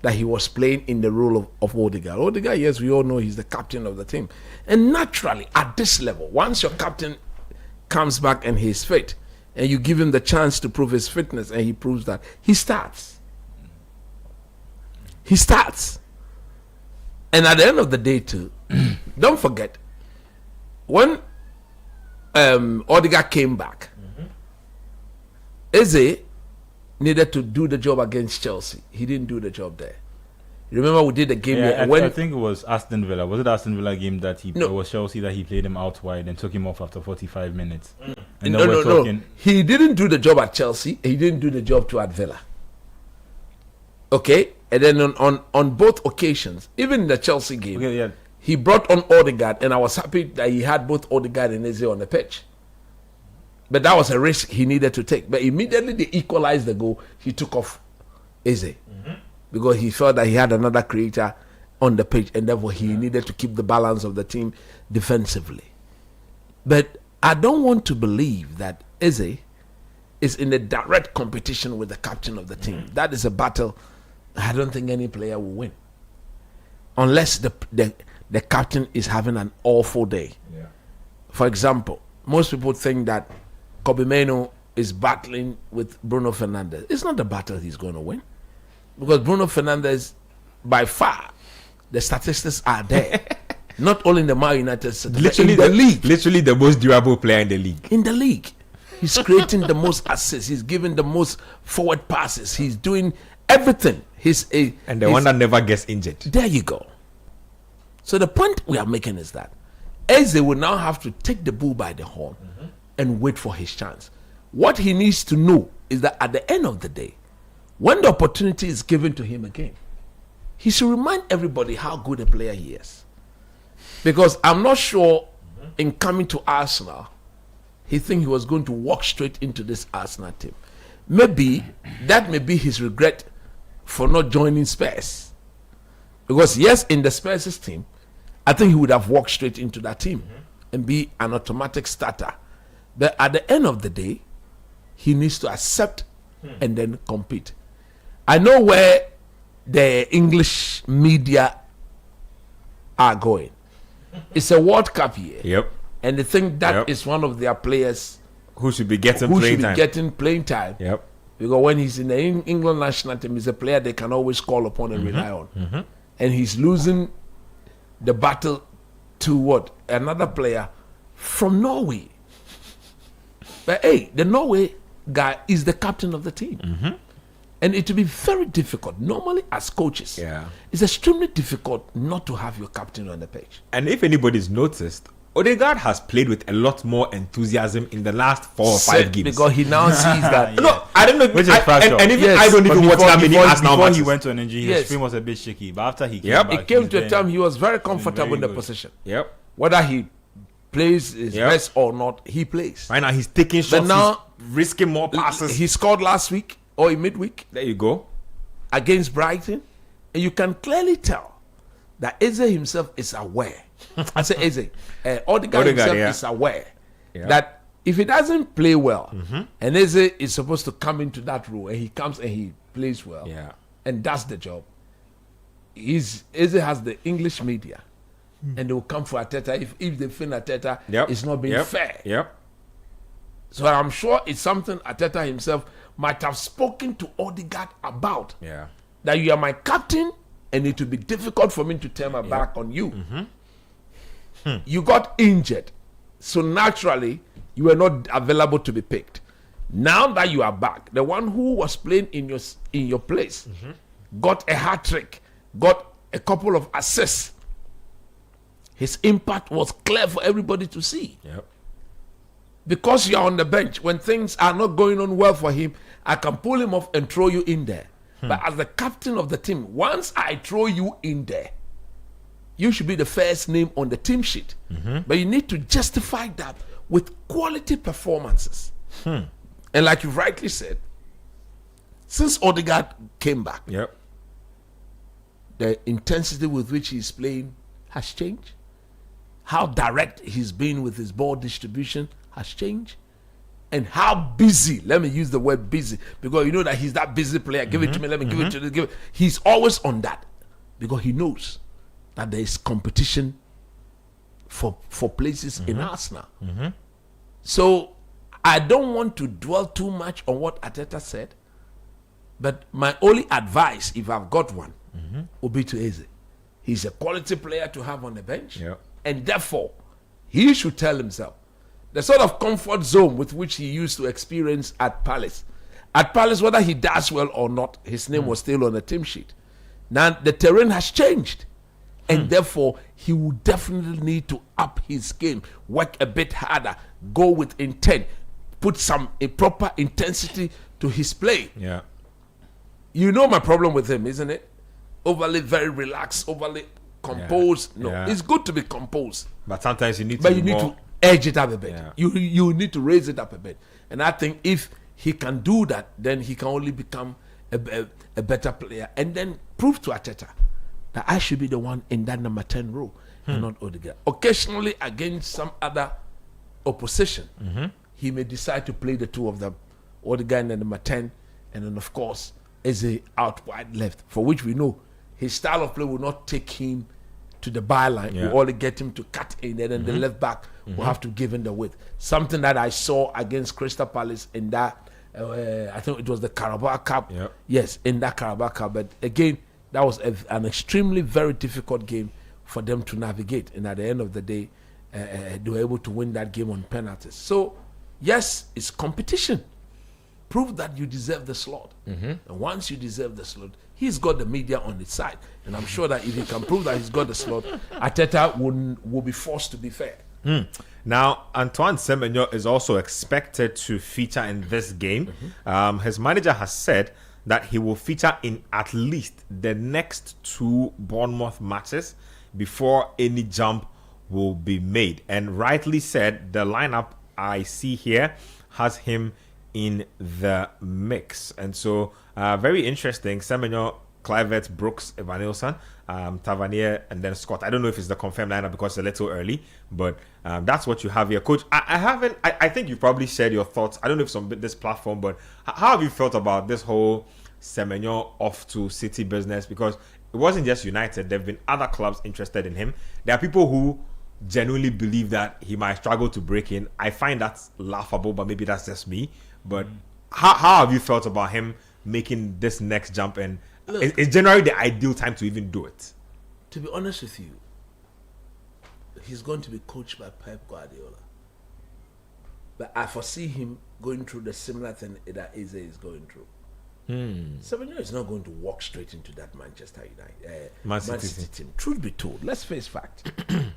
that he was playing in the role of Odegaard. Odegaard, yes, we all know he's the captain of the team, and naturally at this level, once your captain comes back and he's fit, and you give him the chance to prove his fitness, and he proves that, he starts. And at the end of the day too, don't forget, when Odegaard came back, Eze needed to do the job against Chelsea. He didn't do the job there. You remember we did a game I think it was Aston Villa. Was it Aston Villa game that it was Chelsea that he played him out wide and took him off after 45 minutes? And no. He didn't do the job at Chelsea. He didn't do the job too at Villa. Okay? And then on both occasions, even in the Chelsea game, he brought on Odegaard, and I was happy that he had both Odegaard and Eze on the pitch. But that was a risk he needed to take. But immediately they equalized the goal, he took off Eze. Because he felt that he had another creator on the pitch, and therefore he needed to keep the balance of the team defensively. But I don't want to believe that Eze is in a direct competition with the captain of the team. That is a battle I don't think any player will win. Unless the captain is having an awful day. For example, most people think that Kobe Mainoo is battling with Bruno Fernandes. It's not the battle he's going to win. Because Bruno Fernandes, by far, the statistics are there. Not only in the Man United statistics, in the league. Literally the most durable player in the league. In the league. He's creating the most assists. He's giving the most forward passes. He's doing everything. And the one that never gets injured. There you go. So the point we are making is that Eze will now have to take the bull by the horn and wait for his chance. What he needs to know is that at the end of the day, when the opportunity is given to him again, he should remind everybody how good a player he is. Because I'm not sure in coming to Arsenal, he think he was going to walk straight into this Arsenal team. Maybe that may be his regret for not joining Spurs. Because yes, in the Spurs team, I think he would have walked straight into that team and be an automatic starter. But at the end of the day, he needs to accept and then compete. I know where the English media are going. It's a World Cup year. Yep. And they think that is one of their players who should be getting playing time. Yep. Because when he's in the England national team, he's a player they can always call upon and rely on. And he's losing the battle to what? Another player from Norway. But hey, the Norway guy is the captain of the team. And it will be very difficult. Normally, as coaches, it's extremely difficult not to have your captain on the pitch. And if anybody's noticed, Odegaard has played with a lot more enthusiasm in the last 4 or 5 games. Because he now sees that. No, I don't know. Which is factual. And even I don't even watch that many Arsenal before matches. he went to an injury, his stream was a bit shaky. But after he came back, it came to a time he was very comfortable in the position. Yep. Whether he plays his best or not, he plays. Right now, he's taking shots. But now, he's risking more passes. He scored last week or in midweek. There you go. Against Brighton. And you can clearly tell that Eze himself is aware. I say Eze. Odegaard himself is aware that if he doesn't play well, and Eze is supposed to come into that role, and he comes and he plays well, and does the job, Eze has the English media, and they will come for Arteta if they feel Arteta is not being fair. So I'm sure it's something Arteta himself might have spoken to Odegaard about. That you are my captain, and it will be difficult for me to turn my back on you. You got injured, so naturally you were not available to be picked. Now that you are back, the one who was playing in your place got a hat trick, got a couple of assists. His impact was clear for everybody to see. Because you are on the bench, when things are not going on well for him, I can pull him off and throw you in there. But as the captain of the team, once I throw you in there, you should be the first name on the team sheet. But you need to justify that with quality performances. And like you rightly said, since Odegaard came back, the intensity with which he's playing has changed. How direct he's been with his ball distribution has changed. And how busy, let me use the word busy, because you know that he's that busy player. Give it to me, let me give it to you. He's always on that because he knows that there is competition for places in Arsenal. So I don't want to dwell too much on what Arteta said, but my only advice, if I've got one, would be to Eze. He's a quality player to have on the bench, and therefore he should tell himself the sort of comfort zone with which he used to experience at Palace. At Palace, whether he does well or not, his name was still on the team sheet. Now the terrain has changed. And therefore, he will definitely need to up his game, work a bit harder, go with intent, put a proper intensity to his play. You know my problem with him, isn't it? Overly very relaxed, overly composed. No, it's good to be composed. But sometimes you need to edge it up a bit. You need to raise it up a bit. And I think if he can do that, then he can only become a better player and then prove to Arteta that I should be the one in that number 10 role and not Odegaard. Occasionally against some other opposition, he may decide to play the two of them, Odegaard and number 10, and then of course Eze out wide left, for which we know his style of play will not take him to the byline. You only get him to cut in, and then the left back will have to give in the width. Something that I saw against Crystal Palace in that, I think it was the Carabao Cup. Yep. Yes, in that Carabao Cup. But again, that was an extremely very difficult game for them to navigate. And at the end of the day, they were able to win that game on penalties. So, yes, it's competition. Prove that you deserve the slot. And once you deserve the slot, he's got the media on his side. And I'm sure that if he can prove that he's got the slot, Arteta will be forced to be fair. Now, Antoine Semenyo is also expected to feature in this game. His manager has said that he will feature in at least the next 2 Bournemouth matches before any jump will be made. And rightly said, the lineup I see here has him in the mix. And so, very interesting. Semenyo, Kluivert, Brooks, Evanilson, Tavernier, and then Scott. I don't know if it's the confirmed lineup because it's a little early, but that's what you have here. Coach, I think you probably shared your thoughts. I don't know if it's on this platform, but how have you felt about this whole Semenyo off to City business? Because it wasn't just United. There have been other clubs interested in him. There are people who genuinely believe that he might struggle to break in. I find that laughable, but maybe that's just me. But how have you felt about him making this next jump? And it's generally the ideal time to even do it. To be honest with you, he's going to be coached by Pep Guardiola. But I foresee him going through the similar thing that Eze is going through. Semenyo is not going to walk straight into that Manchester United, Man City team. Truth be told, let's face fact.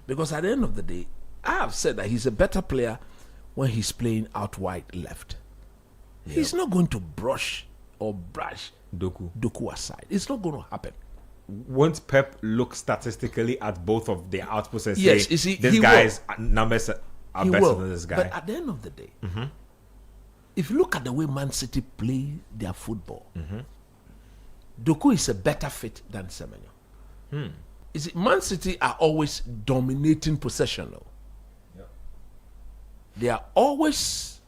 Because at the end of the day, I have said that he's a better player when he's playing out wide left. Yep. He's not going to brush Doku aside. It's not going to happen. Won't Pep look statistically at both of their outputs and say, this guy's numbers are better than this guy? But at the end of the day, if you look at the way Man City play their football, Doku is a better fit than Semenyo. Man City are always dominating possession. Yep. They are always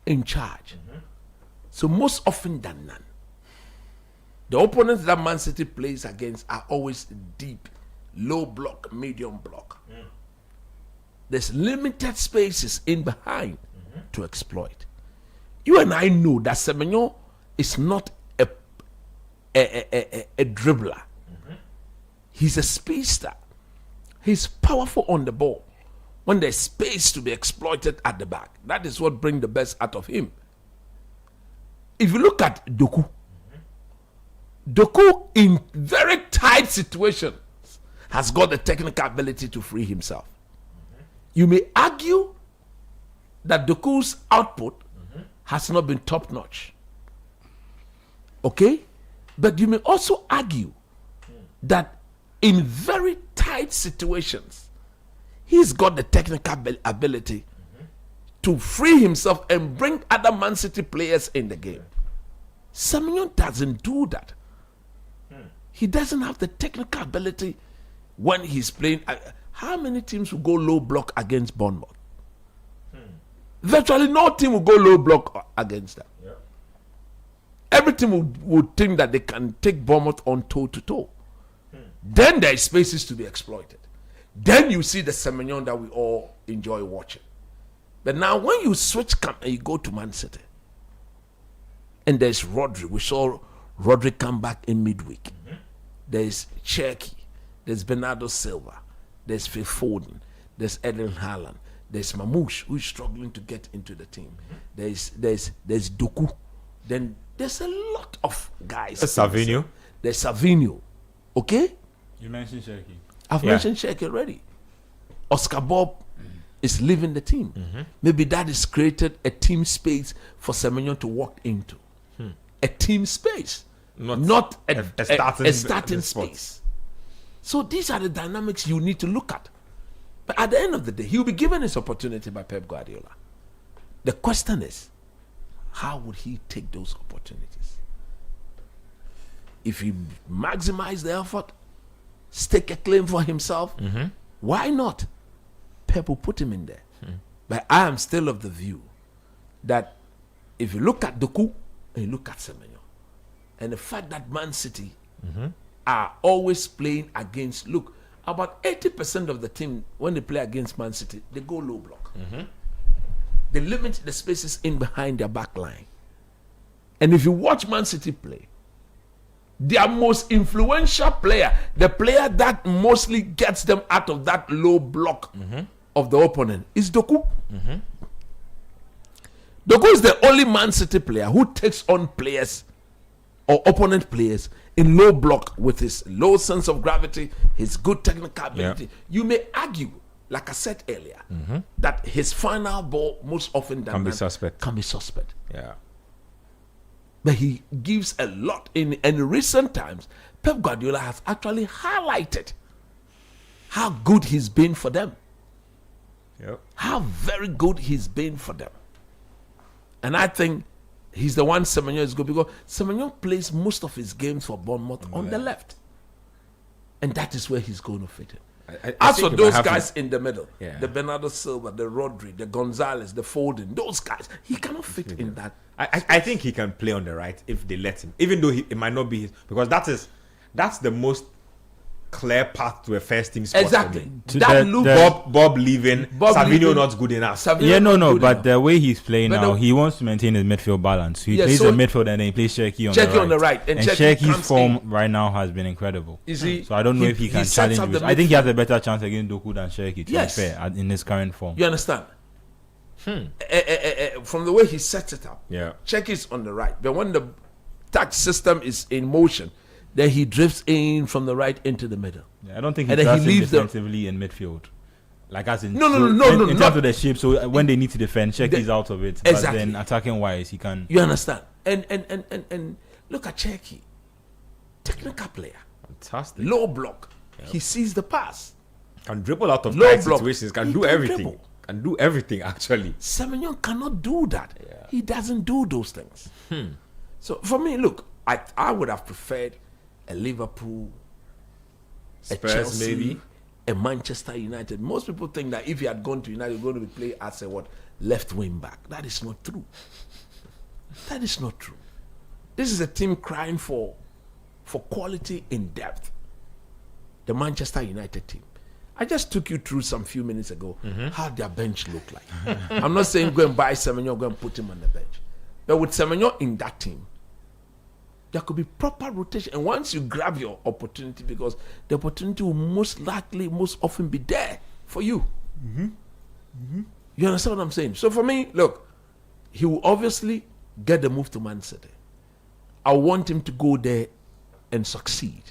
in charge. So most often than none, the opponents that Man City plays against are always deep, low block, medium block. There's limited spaces in behind to exploit. You and I know that Semenyo is not a dribbler. He's a speedster. He's powerful on the ball. When there's space to be exploited at the back, that is what brings the best out of him. If you look at Doku in very tight situations has got the technical ability to free himself. You may argue that Doku's output has not been top notch. Okay? But you may also argue that in very tight situations, he's got the technical ability to free himself and bring other Man City players in the game. Semenyo doesn't do that. He doesn't have the technical ability when he's playing. How many teams will go low block against Bournemouth? Virtually no team will go low block against them. Yep. Every team would think that they can take Bournemouth on toe-to-toe. Then there is spaces to be exploited. Then you see the Semenyo that we all enjoy watching. But now when you switch camp and you go to Man City, and there's Rodri. We saw Rodri come back in midweek. There's Cherki. There's Bernardo Silva. There's Phil Foden. There's Eden Haaland. There's Mamouche, who's struggling to get into the team. There's Doku. Then there's a lot of guys. There's Savinho. There's Savinho. Okay? You mentioned Cherki. I've mentioned Cherki already. Oscar Bob is leaving the team. Maybe that has created a team space for Semenyo to walk into. A team space, not a starting space. So these are the dynamics you need to look at. But at the end of the day, he'll be given his opportunity by Pep Guardiola. The question is, how would he take those opportunities? If he maximizes the effort, stake a claim for himself, why not? Pep will put him in there. But I am still of the view that if you look at Doku and you look at Semenyo, and the fact that Man City are always playing against, look, about 80% of the team, when they play against Man City, they go low block. They limit the spaces in behind their back line. And if you watch Man City play, their most influential player, the player that mostly gets them out of that low block of the opponent, is Doku. Doku is the only Man City player who takes on players or opponent players in low block with his low sense of gravity, his good technical ability. Yeah. You may argue, like I said earlier, that his final ball most often than can be suspect. Yeah. But he gives a lot in recent times. Pep Guardiola has actually highlighted how good he's been for them. Yep. How very good he's been for them. And I think he's the one Semenyo is good because Semenyo plays most of his games for Bournemouth on the left. And that is where he's going to fit in. As for those guys in the middle, the Bernardo Silva, the Rodri, the Gonzalez, the Foden, those guys, he cannot fit in that. I think he can play on the right if they let him, even though it might not be his, because that's the most clear path to a first team spot. Exactly. Bob leaving, Savinho not good enough. But the way he's playing now, he wants to maintain his midfield balance. He plays the midfield and then he plays Cherki on the right. And Cherki's form right now has been incredible. So I don't know if he can challenge this. I think he has a better chance against Doku than Cherki, to be fair, in his current form. You understand? From the way he sets it up, Cherki's on the right. But when the tax system is in motion, then he drifts in from the right into the middle. I don't think he trusts him defensively in midfield. Like as in no, in terms of the shape. So when they need to defend, Cherki's out of it. But then attacking wise, he can. You understand? And look at Cherki, technical player, fantastic, low block. He sees the pass, can dribble out of tight situations, can do everything. Dribble. Can do everything actually. Semenyo cannot do that. He doesn't do those things. So for me, look, I would have preferred a Liverpool, Spurs, a Chelsea, maybe a Manchester United. Most people think that if he had gone to United, he's going to be playing as a left wing back. That is not true. That is not true. This is a team crying for quality in depth. The Manchester United team. I just took you through some few minutes ago how their bench looked like. I'm not saying go and buy Semenyo, go and put him on the bench. But with Semenyo in that team, there could be proper rotation. And once you grab your opportunity, because the opportunity will most often be there for you. You understand what I'm saying? So for me, look, he will obviously get the move to Man City. I want him to go there and succeed.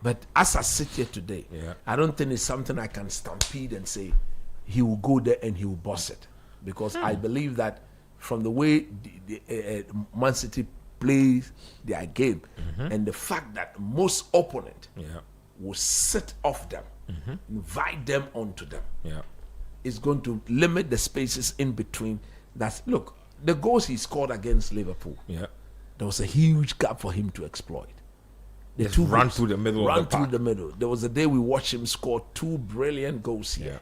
But as I sit here today, I don't think it's something I can stampede and say he will go there and he will boss it. Because I believe that from the way Man City plays their game and the fact that most opponent will sit off them, invite them onto them, is going to limit the spaces in between. Look, the goals he scored against Liverpool, there was a huge gap for him to exploit. The two run through the middle of the park. Through the middle. There was a day we watched him score 2 brilliant goals here.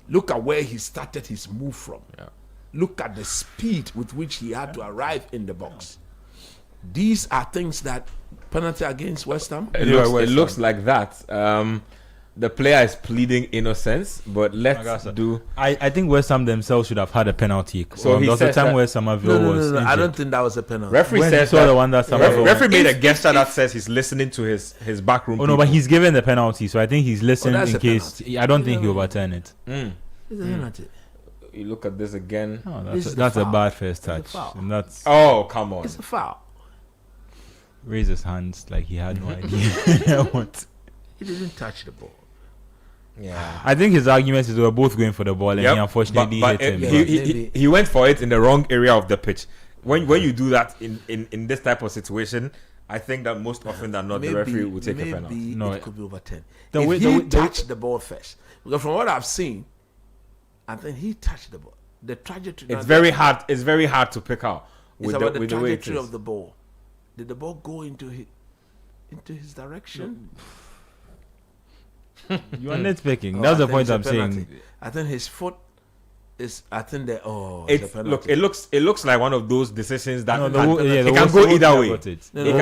Look at where he started his move from. Look at the speed with which he had to arrive in the box. These are things that penalty against West Ham. It looks like that. The player is pleading innocence, but let's do. I think West Ham themselves should have had a penalty. So there was a time where Somerville was injured. I don't think that was a penalty. Referee says the one that referee made a gesture that says he's listening to his backroom. Oh no, but he's given the penalty, so I think he's listening in case. I don't think he'll overturn it. It's a penalty. You look at this again. Oh, that's a bad first touch. And that's come on. It's a foul. Raise his hands like he had no idea what. He didn't touch the ball. I think his argument is they were both going for the ball and he unfortunately hit him. He went for it in the wrong area of the pitch. When you do that in this type of situation, I think that most often than not the referee will take a penalty. No, it could be overturned. If he touched the ball first, because from what I've seen, I think he touched the ball. The trajectory. It's very hard. It's very hard to pick out with the trajectory of the ball. Did the ball go into his direction? You are nitpicking. That's the point I'm saying. I think his foot is. I think that. It looks like one of those decisions that it can go either way.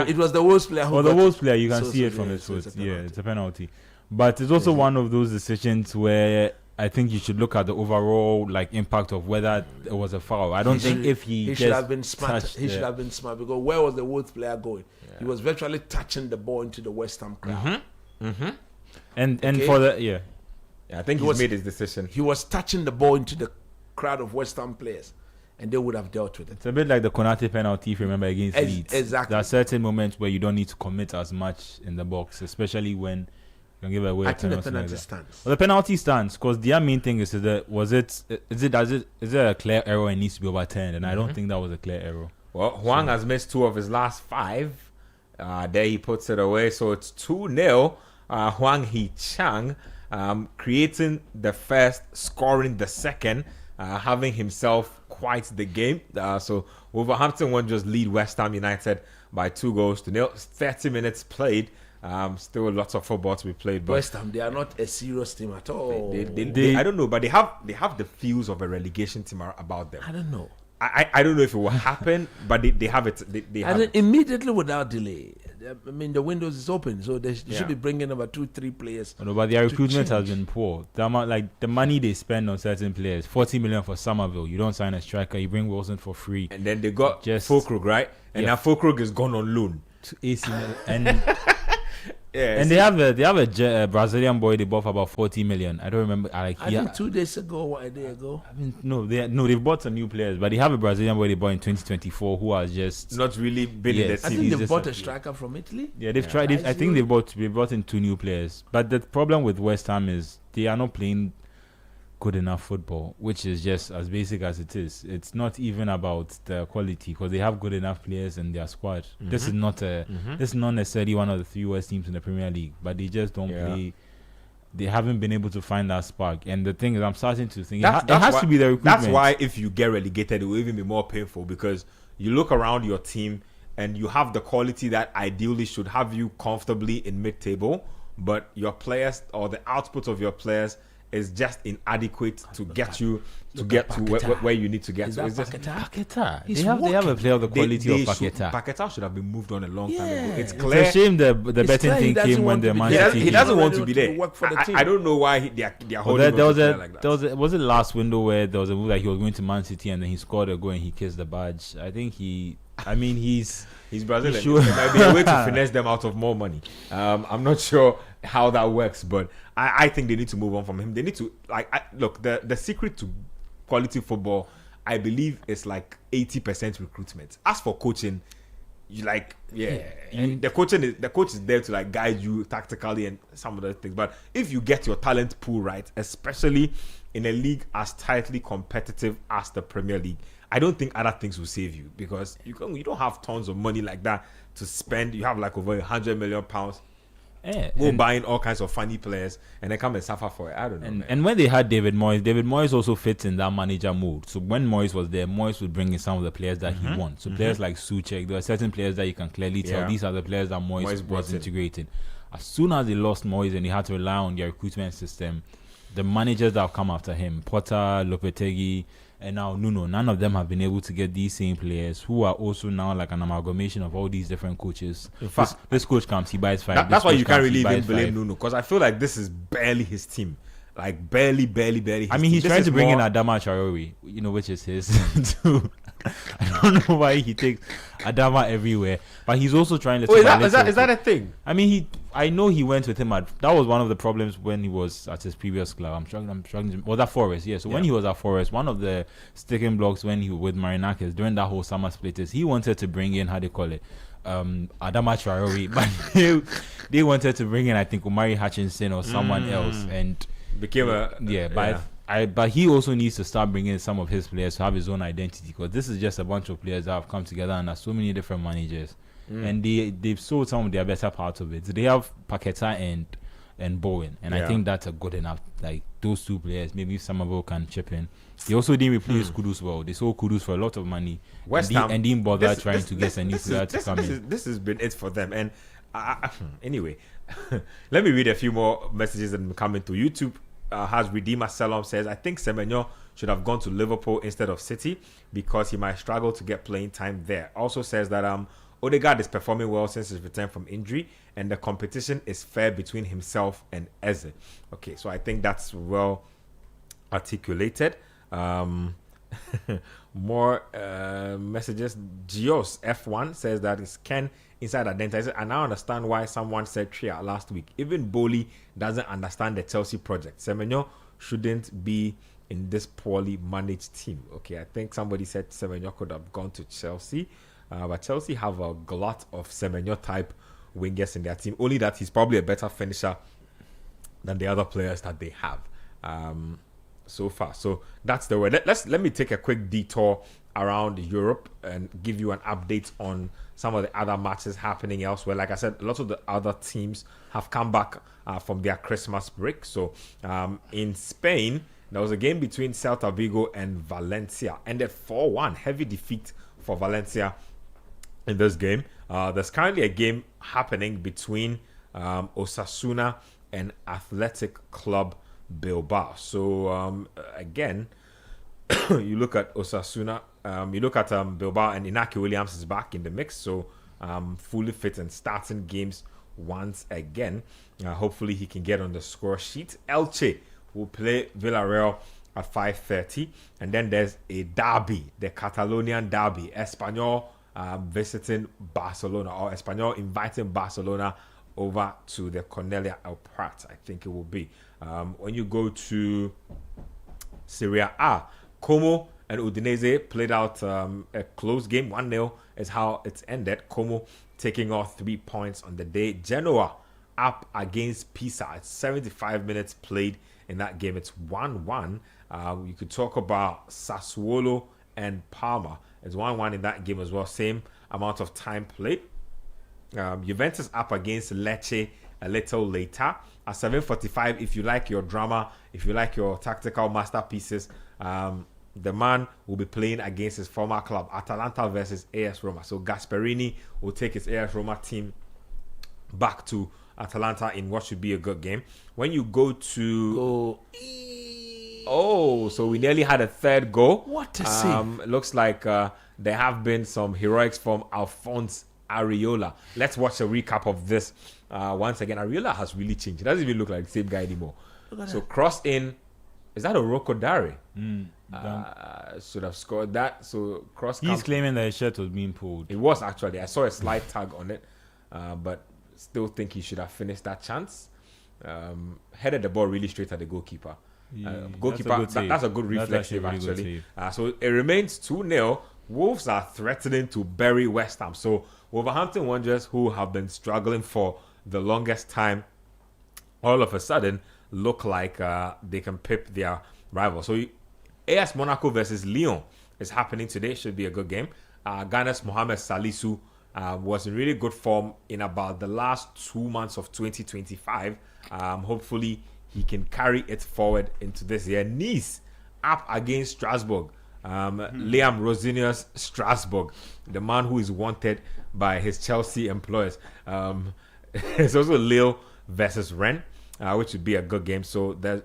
It was the worst player. The worst player, you can see it from his foot. Yeah, it's a penalty. But it's also one of those decisions where I think you should look at the overall impact of whether it was a foul. I don't think if he should have been smart. He should have been smart because where was the Wolves player going? Yeah. He was virtually touching the ball into the West Ham crowd. And for the I think he made his decision. He was touching the ball into the crowd of West Ham players, and they would have dealt with it. It's a bit like the Konate penalty, if you remember, against Leeds. Exactly. There are certain moments where you don't need to commit as much in the box, especially when you can give away a penalty. I think the penalty stands. Well, the penalty stands because their main thing is that is it a clear error and needs to be overturned? And I don't think that was a clear error. Well, Hwang has missed 2 of his last 5. There he puts it away, so it's 2-0. Hwang Hee-Chang creating the first, scoring the second, having himself quite the game. So Wolverhampton won't just lead West Ham United by 2-0. 30 minutes played. Still lots of football to be played. But West Ham, they are not a serious team at all. They I don't know, but they have the feels of a relegation team about them. I don't know. I don't know if it will happen, but they have it. They have it. Immediately without delay. I mean, the windows is open, so they should be bringing about 2-3 players. No, but their recruitment has been poor. The amount, the money they spend on certain players, 40 million for Somerville. You don't sign a striker, you bring Wilson for free. And then they got Fulkrug, right? And now Fulkrug is gone on loan to AC Milan. And and they have a Brazilian boy they bought for about 40 million. I don't remember. I think 2 days ago or a day ago. I mean, they've bought some new players, but they have a Brazilian boy they bought in 2024 who has just not really been in the team. I think they bought a striker from Italy. Yeah, they've tried it. I think they brought in 2 new players. But the problem with West Ham is they are not playing good enough football, which is just as basic as it is. It's not even about the quality because they have good enough players in their squad. This is not this is not necessarily one of the 3 worst teams in the Premier League, but they just don't play. They haven't been able to find that spark. And the thing is, I'm starting to think it has to be the recruitment. That's why if you get relegated, it will even be more painful because you look around your team and you have the quality that ideally should have you comfortably in mid-table, but your players or the output of your players is just inadequate to get you to where you need to get to. Paquetá. They have a player of the quality of Paquetá. Paquetá should have been moved on a long time ago. It's It's clear. a shame the betting thing came when the Man City. He doesn't want to be there. I don't know why they are holding there on to like that. Was it last window where there was a move like he was going to Man City and then he scored a goal and he kissed the badge? I think he's Brazilian. There might be a way to finesse them out of more money. I'm not sure how that works, but I think they need to move on from him. They need to look. The secret to quality football, I believe, is 80% recruitment. As for coaching, the coach is there to guide you tactically and some of the things. But if you get your talent pool right, especially in a league as tightly competitive as the Premier League, I don't think other things will save you because you don't have tons of money like that to spend. You have over £100 million. Go buying all kinds of funny players and then come and suffer for it. I don't know. And when they had David Moyes also fits in that manager mood. So when Moyes was there, Moyes would bring in some of the players that he wants. So players like Souček, there are certain players that you can clearly tell these are the players that Moyes was integrating. As soon as they lost Moyes and they had to rely on their recruitment system, the managers that have come after him, Potter, Lopetegui, and now Nuno, none of them have been able to get these same players who are also now an amalgamation of all these different coaches. In fact, this coach comes, he buys 5. That's why you can't really even blame Nuno because I feel like this is barely his team. Barely his I mean, he's trying to bring in Adama Traore, which is his too. I don't know why he takes Adama everywhere, but he's also trying to. Is that a thing? I mean, I know he went with him that was one of the problems when he was at his previous club. I'm struggling. Was that Forest? Yeah. So when he was at Forest, one of the sticking blocks when he was with Marinakis during that whole summer split is he wanted to bring in Adama Traore, but they wanted to bring in I think Omari Hutchinson or someone else and became but he also needs to start bringing some of his players to have his own identity because this is just a bunch of players that have come together and there's so many different managers and they've sold some of their better parts of it. So they have Paquetá and Bowen and I think that's a good enough those 2 players. Maybe Somerville can chip in. They also didn't replace Kudus well. They sold Kudus for a lot of money and didn't bother trying to get a new player to come in. This has been it for them and anyway let me read a few more messages that have come into YouTube. Has Redeemer Salom says, I think Semenyo should have gone to Liverpool instead of City because he might struggle to get playing time there. Also says that Odegaard is performing well since his return from injury, and the competition is fair between himself and Eze. Okay, so I think that's well articulated. More messages. Gios F1 says that it's Ken inside identity. I now understand why someone said Tria last week. Even Boli doesn't understand the Chelsea project. Semenyo shouldn't be in this poorly managed team. Okay, I think somebody said Semenyo could have gone to Chelsea, but Chelsea have a glut of Semenyo type wingers in their team. Only that he's probably a better finisher than the other players that they have. So far. So that's the word. Let me take a quick detour around Europe and give you an update on some of the other matches happening elsewhere. Like I said, a lot of the other teams have come back from their Christmas break. So in Spain, there was a game between Celta Vigo and Valencia. Ended 4-1. Heavy defeat for Valencia in this game. There's currently a game happening between Osasuna and Athletic Club Bilbao. So again, you look at Osasuna, you look at Bilbao, and Inaki Williams is back in the mix, so fully fit and starting games once again. Hopefully he can get on the score sheet. Elche will play Villarreal at 5:30, and then there's a derby, the Catalonian derby, Espanyol visiting Barcelona, or Espanyol inviting Barcelona over to the Cornelia El Prat, I think it will be. When you go to Serie A, Como and Udinese played out a close game. 1-0 is how it's ended. Como taking off 3 points on the day. Genoa up against Pisa. It's 75 minutes played in that game. It's 1-1. You could talk about Sassuolo and Parma. It's 1-1 in that game as well. Same amount of time played. Juventus up against Lecce a little later at 7:45. If you like your drama, if you like your tactical masterpieces, the man will be playing against his former club, Atalanta versus AS Roma. So Gasperini will take his AS Roma team back to Atalanta in what should be a good game. When you go to so we nearly had a third goal. What a save. Looks like there have been some heroics from Alphonse Areola. Let's watch a recap of this once again. Areola has really changed. He doesn't even look like the same guy anymore. So cross in. Is that a Rocco Dare? Should have scored that. So cross. He's claiming that his shirt was being pulled. It was actually. I saw a slight tag on it, but still think he should have finished that chance. Headed the ball really straight at the goalkeeper. Goalkeeper. That's a good reflex save actually. So it remains 2-0. Wolves are threatening to bury West Ham. So Wolverhampton Wanderers, who have been struggling for the longest time, all of a sudden look like they can pip their rival. So AS Monaco versus Lyon is happening today. Should be a good game. Ghana's Mohamed Salisu was in really good form in about the last 2 months of 2025. Hopefully he can carry it forward into this year. Nice up against Strasbourg. Liam Rosinius Strasbourg, the man who is wanted by his Chelsea employers. It's also Lille versus Rennes, which would be a good game. So there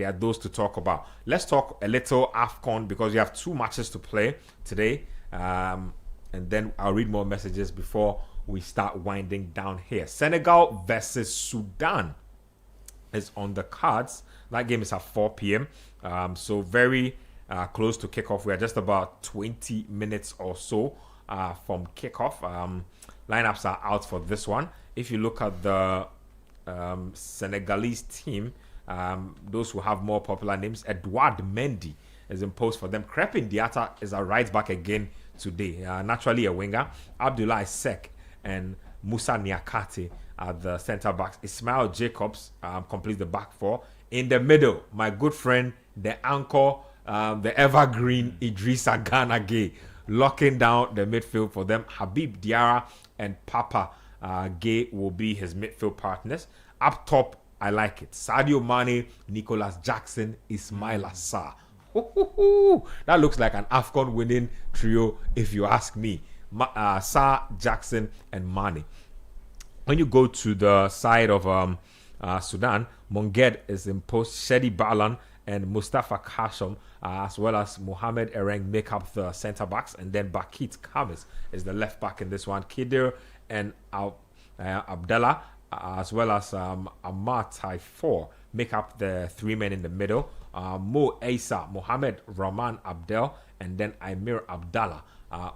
are those to talk about. Let's talk a little AFCON because we have 2 matches to play today. And then I'll read more messages before we start winding down here. Senegal versus Sudan is on the cards. That game is at 4 p.m. So very close to kickoff. We are just about 20 minutes or so from kickoff. Lineups are out for this one. If you look at the Senegalese team, those who have more popular names, Edouard Mendy is in post for them. Crepin Diatta is a right back again today. Naturally a winger. Abdoulaye Seck and Musa Niakate are the centre backs. Ismail Jacobs completes the back four. In the middle, my good friend, the anchor, the evergreen Idrissa Gana Gueye, locking down the midfield for them. Habib Diarra and Papa Gueye will be his midfield partners. Up top, I like it. Sadio Mane, Nicolas Jackson, Ismail Assar. That looks like an AFCON winning trio, if you ask me. Assar, Jackson, and Mane. When you go to the side of Sudan, Monged is in post. Shedi Balan and Mustafa Kashom, as well as Mohamed Ereng, make up the centre backs, and then Bakit Kamis is the left back in this one. Kidir and Abdallah, as well as Amar Taifor, make up the three men in the middle. Mo Aisa, Mohamed Rahman Abdel, and then Amir Abdallah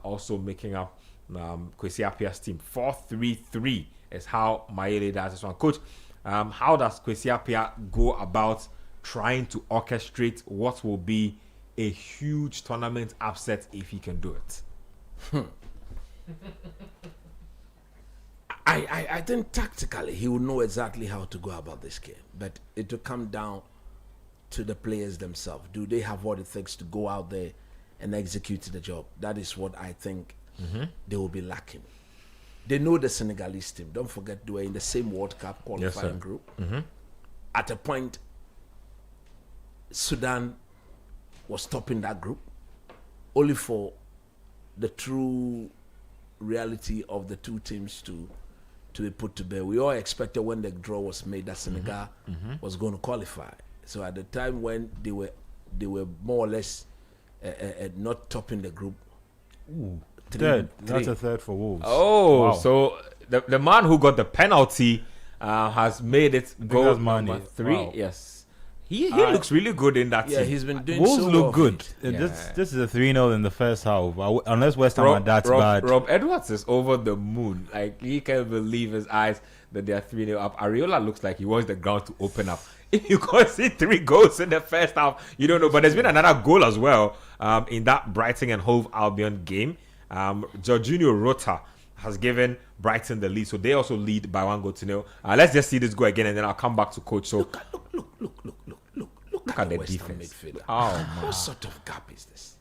also making up Kwesi Appiah's team. 4-3-3 is how Maele does this one. Coach, how does Kwesi Appiah go about trying to orchestrate what will be a huge tournament upset if he can do it? I think tactically he will know exactly how to go about this game, but it will come down to the players themselves. Do they have what it takes to go out there and execute the job? That is what I think they will be lacking. They know the Senegalese team. Don't forget they were in the same World Cup qualifying group. At a point, Sudan was topping that group, only for the true reality of the two teams to be put to bed. We all expected when the draw was made that Senegal was going to qualify. So at the time when they were more or less not topping the group. Third. That's a third for Wolves. Oh, wow. So the man who got the penalty has made it go number 3. Wow. Yes. He looks really good in that Yeah, team. he's been doing Wolves so look well. good. Yeah. This is a 3-0 in the first half. Unless West Ham are that bad. Rob Edwards is over the moon. Like, he can't believe his eyes that they are 3-0 up. Areola looks like he wants the ground to open up. If you concede 3 goals in the first half, you don't know. But there's been another goal as well in that Brighton and Hove Albion game. Jorginho Rota has given Brighton the lead, so they also lead by 1 goal to 0. Let's just see this go again, and then I'll come back to coach. So Look at the West Ham midfielder. Oh, man. What sort of gap is this?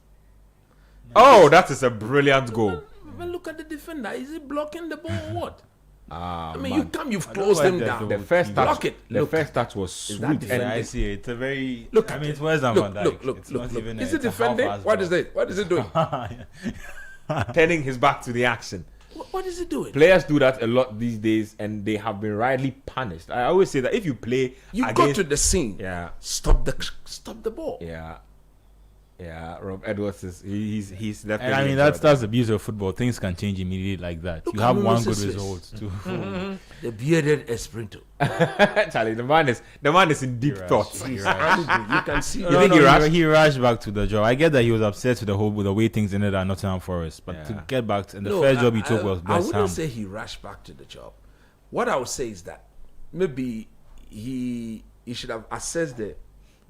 Oh, that is a brilliant goal. But look at the defender. Is he blocking the ball or what? I mean, man. you've closed him down. The first Block touch, it. the Look. first touch was sweet. defender? Yeah, I see it. It's a very. Look I at mean, it. it's West Ham Van Dijk. Look. It's not even. Is he it's a defending? half-assed What is job. it? What is he doing? Turning his back to the action. What is he doing? Players do that a lot these days, and they have been rightly punished. I always say that if you play, You against, go to the scene. yeah, Stop the ball. yeah. Rob Edwards is he's definitely. And I mean, that's the beauty of football. Things can change immediately like that. Look You at have one Nunes' good face. result to. The bearded Esprinto. Charlie, the man is in deep thought. He's angry. You can see. You think he rushed? He rushed back to the job. I get that he was upset with the way things ended at Nottingham Forest, but to get back to, and the first job he took was I West Ham. wouldn't say he rushed back to the job. What I would say is that maybe he should have assessed the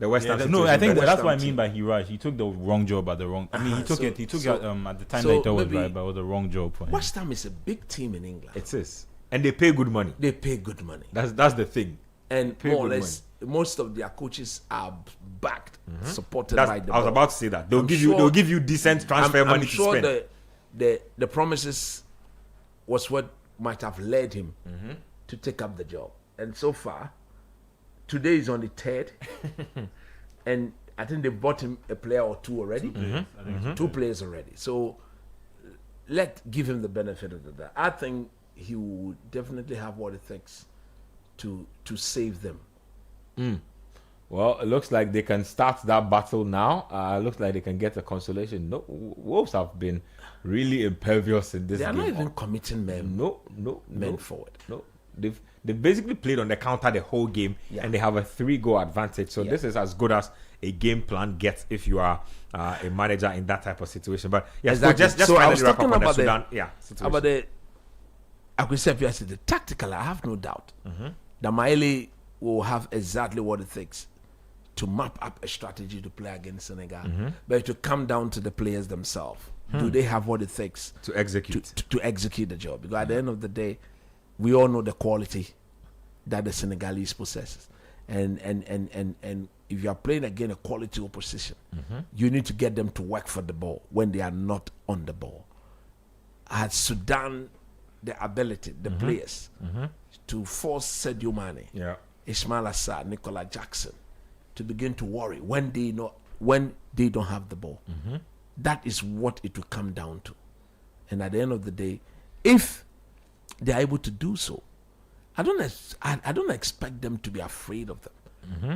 West Ham. No, I think West that's Ham what I mean team. by he rushed. He took the wrong job at the wrong. I mean, he took So- it. He took so- it at the time so that he was maybe- right, but it was the wrong job for him. West Ham is a big team in England. It is, and they pay good money. They pay good money, That's the thing. and pay more or good less, most of their coaches are backed, supported That's, by the. I was board. about to say that I'm sure- they'll give you decent transfer I'm money sure to spend. the promises was what might have led him to take up the job. And so far, today is on the 3rd, and I think they bought him a player or 2 already. I think 2 players already. So give him the benefit of the doubt. I think he would definitely have what it takes to save them. Well, it looks like they can start that battle now. Looks like they can get a consolation. No, Wolves have been really impervious in this They are game. not even committing men forward. No, they've basically played on the counter the whole game, and they have a 3-goal advantage. So this is as good as a game plan gets if you are a manager in that type of situation. But yes, Exactly. so just So I finally was wrap up talking on the about Sudan situation. About the tactical, I have no doubt that Maele will have exactly what it takes to map up a strategy to play against Senegal. But to come down to the players themselves, do they have what it takes to execute. to execute the job? Because at the end of the day, we all know the quality that the Senegalese possesses, and if you are playing against a quality opposition, you need to get them to work for the ball when they are not on the ball. Had Sudan the ability, the players, to force Sadio Mane, Ismail Assar, Nicola Jackson to begin to worry when they don't have the ball? That is what it will come down to. And at the end of the day, if they are able to do so, I don't expect them to be afraid of them.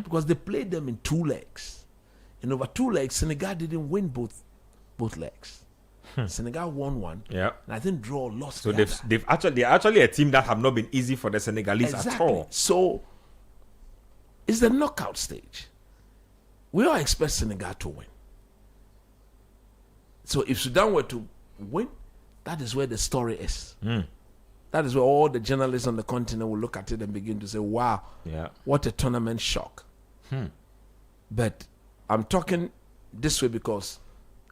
because they played them in 2 legs. And over 2 legs, Senegal didn't win both legs. Senegal won one. Yeah. And I think draw lost. So they're actually a team that have not been easy for the Senegalese at all. So it's the knockout stage. We all expect Senegal to win. So if Sudan were to win, that is where the story is. That is where all the journalists on the continent will look at it and begin to say, wow, what a tournament shock. But I'm talking this way because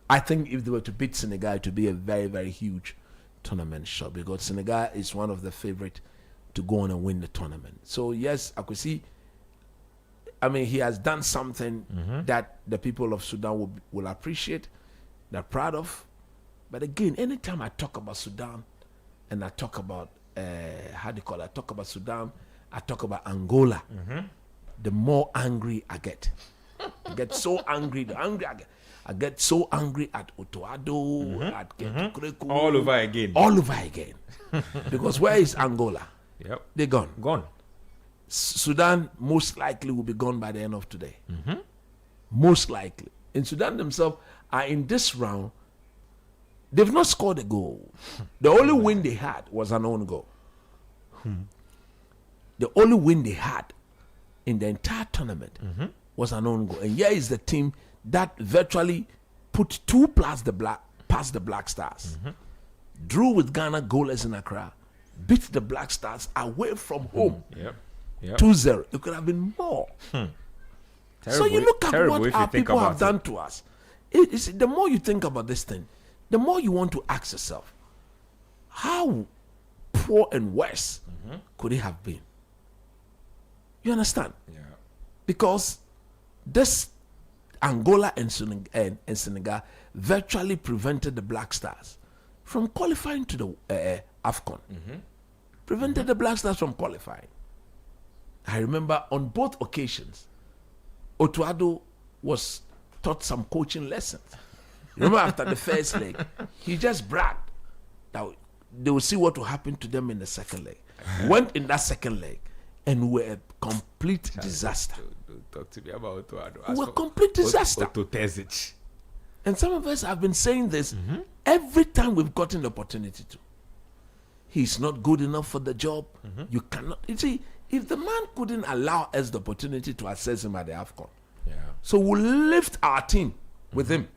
I think if they were to beat Senegal, it would be a very, very huge tournament shock, because Senegal is one of the favorites to go on and win the tournament. So yes, I could see, I mean, he has done something that the people of Sudan will appreciate, they're proud of. But again, anytime I talk about Sudan and I talk about, I talk about Sudan, I talk about Angola, the more angry I get. I get so angry, the angry I get so angry at Otoado, at Ketukureku. All over again. All over again. Because where is Angola? Yep. They're gone. Gone. Sudan most likely will be gone by the end of today. Most likely. And Sudan themselves are in this round. They've not scored a goal. The only win they had was an own goal. The only win they had in the entire tournament was an own goal. And here is the team that virtually put 2 past the Black Stars. Drew with Ghana goalless in Accra. Beat the Black Stars away from home. 2-0. It could have been more. So you look at what our people have done to us. The more you think about this thing, the more you want to ask yourself, how poor and worse could it have been? You understand? Yeah. Because this Angola and Senegal virtually prevented the Black Stars from qualifying to the AFCON. Prevented the Black Stars from qualifying. I remember on both occasions, Otuado was taught some coaching lessons. Remember, after the first leg, he just bragged that they will see what will happen to them in the second leg. Went in that second leg and were a complete disaster. Don't talk to me about Otuado. We're a complete disaster. And some of us have been saying this every time we've gotten the opportunity to. He's not good enough for the job. You cannot. You see, if the man couldn't allow us the opportunity to assess him at the AFCON, so we'll lift our team with him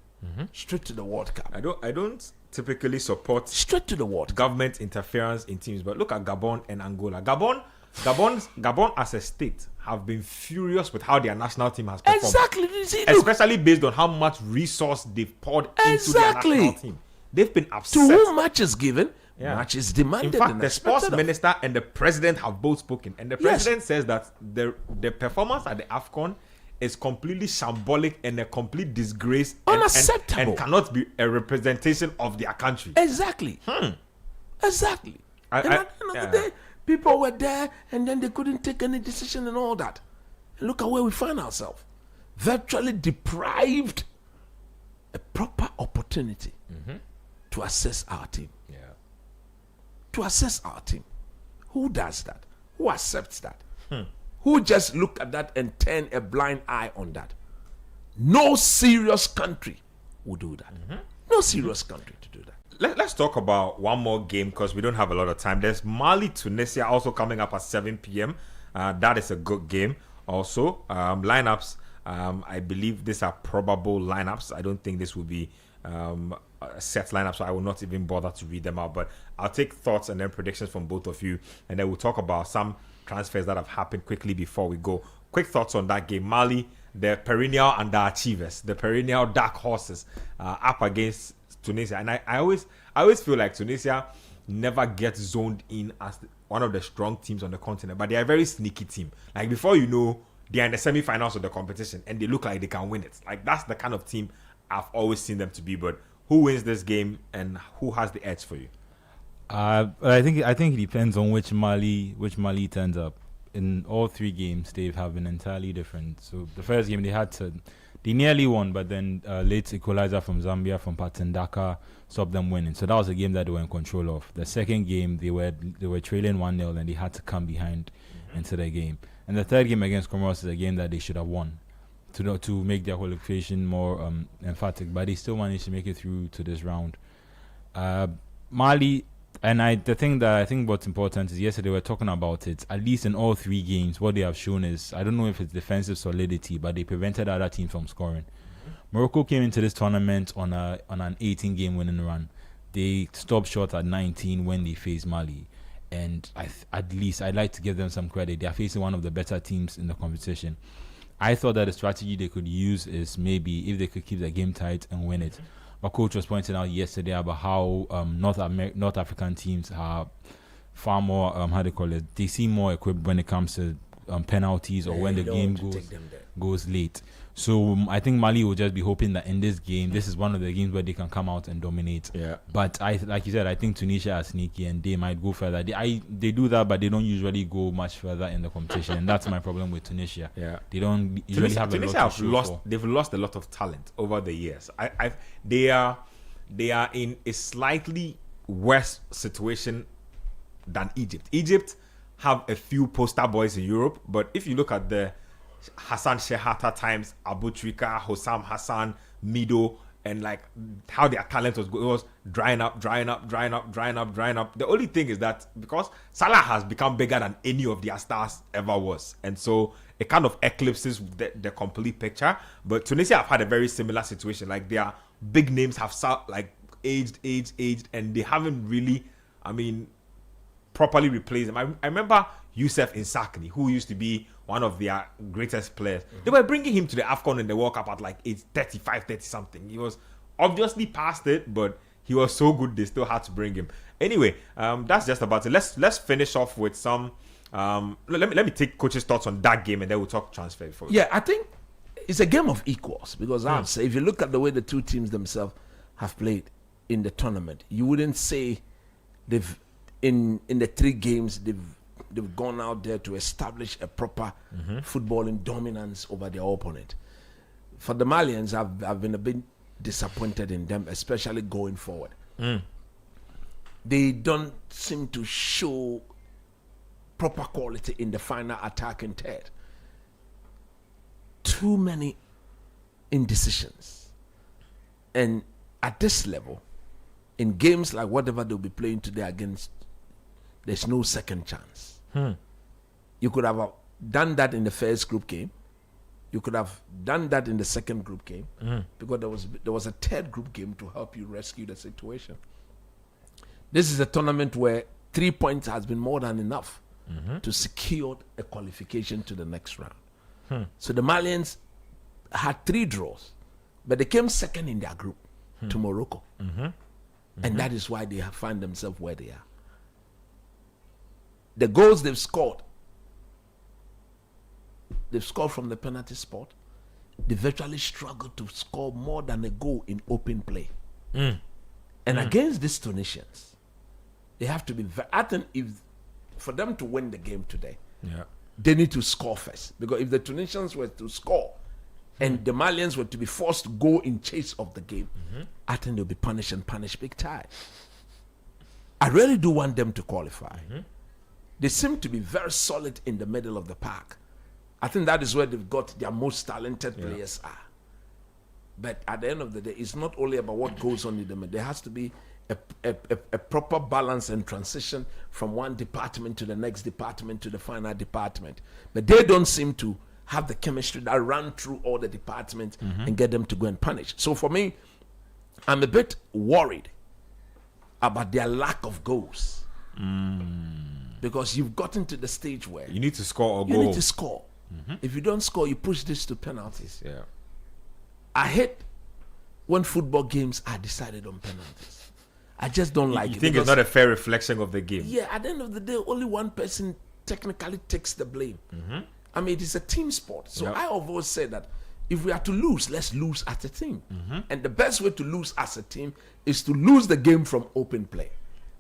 straight to the World Cup. I don't typically support straight to the World Cup. Government interference in teams, but look at Gabon and Angola. Gabon as a state have been furious with how their national team has performed. Exactly. Especially based on how much resource they've poured into their national team. They've been upset. To whom much is given, much is demanded. In fact, the sports minister and the president have both spoken. And the president says that the performance at the AFCON is completely shambolic and a complete disgrace. Unacceptable. And cannot be a representation of their country. Exactly. Exactly. And at the end of the day, people were there and then they couldn't take any decision and all that. And look at where we find ourselves. Virtually deprived a proper opportunity to assess our team. To assess our team. Who does that? Who accepts that? Who just look at that and turn a blind eye on that? No serious country will do that. No serious country to do that. Let's talk about one more game because we don't have a lot of time. There's Mali, Tunisia also coming up at 7 p.m. That is a good game also. Lineups, I believe these are probable lineups. I don't think this will be a set lineup, so I will not even bother to read them out. But I'll take thoughts and then predictions from both of you, and then we'll talk about some transfers that have happened quickly before we go. Quick thoughts on that game. Mali, the perennial underachievers, the perennial dark horses, up against Tunisia. And I always feel like Tunisia never gets zoned in as one of the strong teams on the continent, but they are a very sneaky team. Like, before you know, they are in the semi-finals of the competition and they look like they can win it. Like, that's the kind of team I've always seen them to be. But who wins this game and who has the edge for you? I think it depends on which Mali turns up. In all 3 games, they have been entirely different. So the first game they nearly won, but then late equalizer from Zambia, from Patendaka, stopped them winning. So that was a game that they were in control of. The second game, they were trailing 1-0 and they had to come behind into the game. And the third game against Comoros is a game that they should have won to make their qualification more emphatic. But they still managed to make it through to this round. Mali, the thing that I think what's important is yesterday we were talking about it. At least in all 3 games, what they have shown is, I don't know if it's defensive solidity, but they prevented other teams from scoring. Morocco came into this tournament on an 18-game winning run. They stopped short at 19 when they faced Mali. And at least I'd like to give them some credit. They are facing one of the better teams in the competition. I thought that the strategy they could use is maybe if they could keep the game tight and win it. My coach was pointing out yesterday about how North African teams are far more, they seem more equipped when it comes to penalties or when the game goes late. So I think Mali will just be hoping that in this game, this is one of the games where they can come out and dominate. Yeah. But like you said, I think Tunisia are sneaky and they might go further. They do that, but they don't usually go much further in the competition, and that's my problem with Tunisia. Yeah. They don't usually have a lot to show for. They've lost a lot of talent over the years. They are in a slightly worse situation than Egypt. Egypt have a few poster boys in Europe, but if you look at the Hassan Shehata times, Abu Trika, Hossam Hassan, Mido, and like how their talent was drying up. The only thing is that because Salah has become bigger than any of their stars ever was, and so it kind of eclipses the complete picture. But Tunisia have had a very similar situation. Like their big names have aged, and they haven't really, properly replaced them. I remember Youssef Insakni, who used to be one of their greatest players. They were bringing him to the AFCON and the World Cup at like age 35, 30 something. He was obviously past it, but he was so good they still had to bring him. Anyway, that's just about it. Let's finish off with some. Let me take coach's thoughts on that game and then we'll talk transfer. Yeah, I think it's a game of equals because I would say if you look at the way the two teams themselves have played in the tournament, you wouldn't say they've in the 3 games they've gone out there to establish a proper footballing dominance over their opponent. For the Malians, I've been a bit disappointed in them, especially going forward. They don't seem to show proper quality in the final attacking third. Too many indecisions. And at this level, in games like whatever they'll be playing today against, there's no second chance. You could have done that in the first group game. You could have done that in the second group game because there was a third group game to help you rescue the situation. This is a tournament where 3 points has been more than enough to secure a qualification to the next round. So the Malians had 3 draws, but they came second in their group to Morocco. And that is why they have found themselves where they are. The goals they've scored from the penalty spot. They virtually struggled to score more than a goal in open play. And against these Tunisians, they have to be. I think for them to win the game today, they need to score first. Because if the Tunisians were to score and the Malians were to be forced to go in chase of the game, I think they'll be punished big time. I really do want them to qualify. They seem to be very solid in the middle of the park. I think that is where they've got their most talented players are. But at the end of the day, it's not only about what goes on in the middle. There has to be a proper balance and transition from one department to the next department to the final department. But they don't seem to have the chemistry that run through all the departments and get them to go and punish. So for me, I'm a bit worried about their lack of goals. Because you've gotten to the stage where you need to score or you goal. need to score. If you don't score, you push this to penalties. Yeah. I hate when football games are decided on penalties. I just don't like it. You think it's not a fair reflection of the game? Yeah, at the end of the day, only one person technically takes the blame. It is a team sport. So I have always said that if we are to lose, let's lose as a team. And the best way to lose as a team is to lose the game from open play.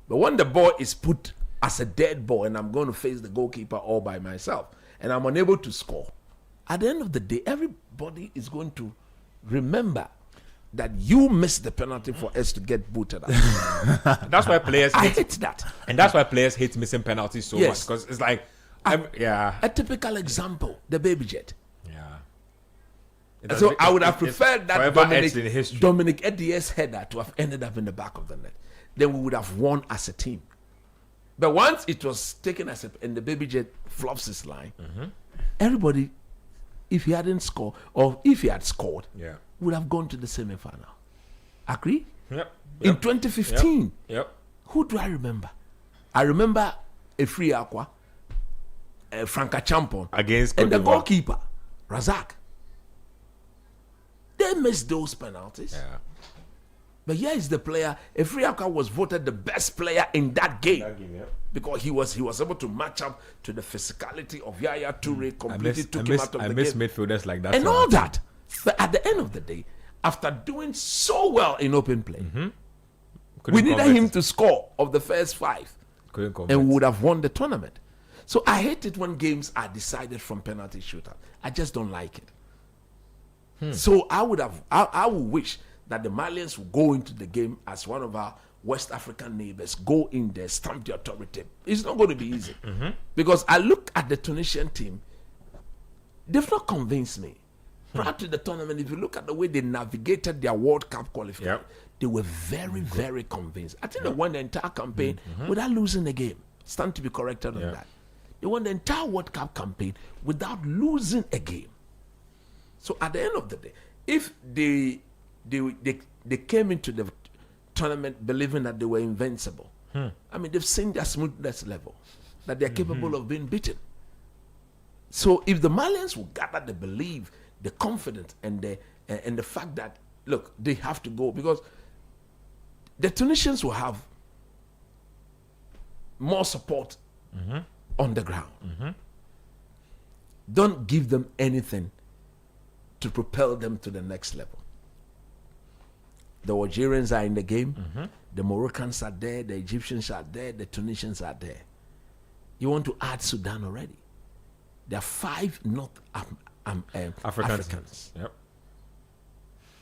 But when the ball is put as a dead ball and I'm going to face the goalkeeper all by myself and I'm unable to score, at the end of the day, everybody is going to remember that you missed the penalty for us to get booted out. That's why players I hate that. And that's why players hate missing penalties so much. Because it's like, A typical example, the baby jet. Yeah. So I would have preferred that Dominic Edier's header to have ended up in the back of the net. Then we would have won as a team. But once it was taken and the baby jet flops his line, everybody, if he hadn't scored or if he had scored, would have gone to the semi-final. Agree? Yep. In 2015, who do I remember? I remember a free aqua, Franca Champon against and the goalkeeper, Razak. They missed those penalties. Yeah. But here is the player. Afriaka was voted the best player in that game, because he was able to match up to the physicality of Yaya Toure. Completely took him out of the game. I miss midfielders like that and all that. But at the end of the day, after doing so well in open play, we needed him to score of the first 5, and we would have won the tournament. So I hate it when games are decided from penalty shootout. I just don't like it. So I would wish that the Malians will go into the game as one of our West African neighbors, go in there, stamp the authority. It's not going to be easy. Because I look at the Tunisian team, they've not convinced me. Prior to the tournament, if you look at the way they navigated their World Cup qualification, they were very, very convinced. I think they won the entire campaign without losing a game. Stand to be corrected on that. They won the entire World Cup campaign without losing a game. So at the end of the day, if they came into the tournament believing that they were invincible, I mean, they've seen their smoothness level, that they're capable of being beaten. So if the Malians will gather the belief, the confidence, and the fact that, look, they have to go, because the Tunisians will have more support on the ground. Don't give them anything to propel them to the next level. The Algerians are in the game. The Moroccans are there. The Egyptians are there. The Tunisians are there. You want to add Sudan already. There are 5 North Africans.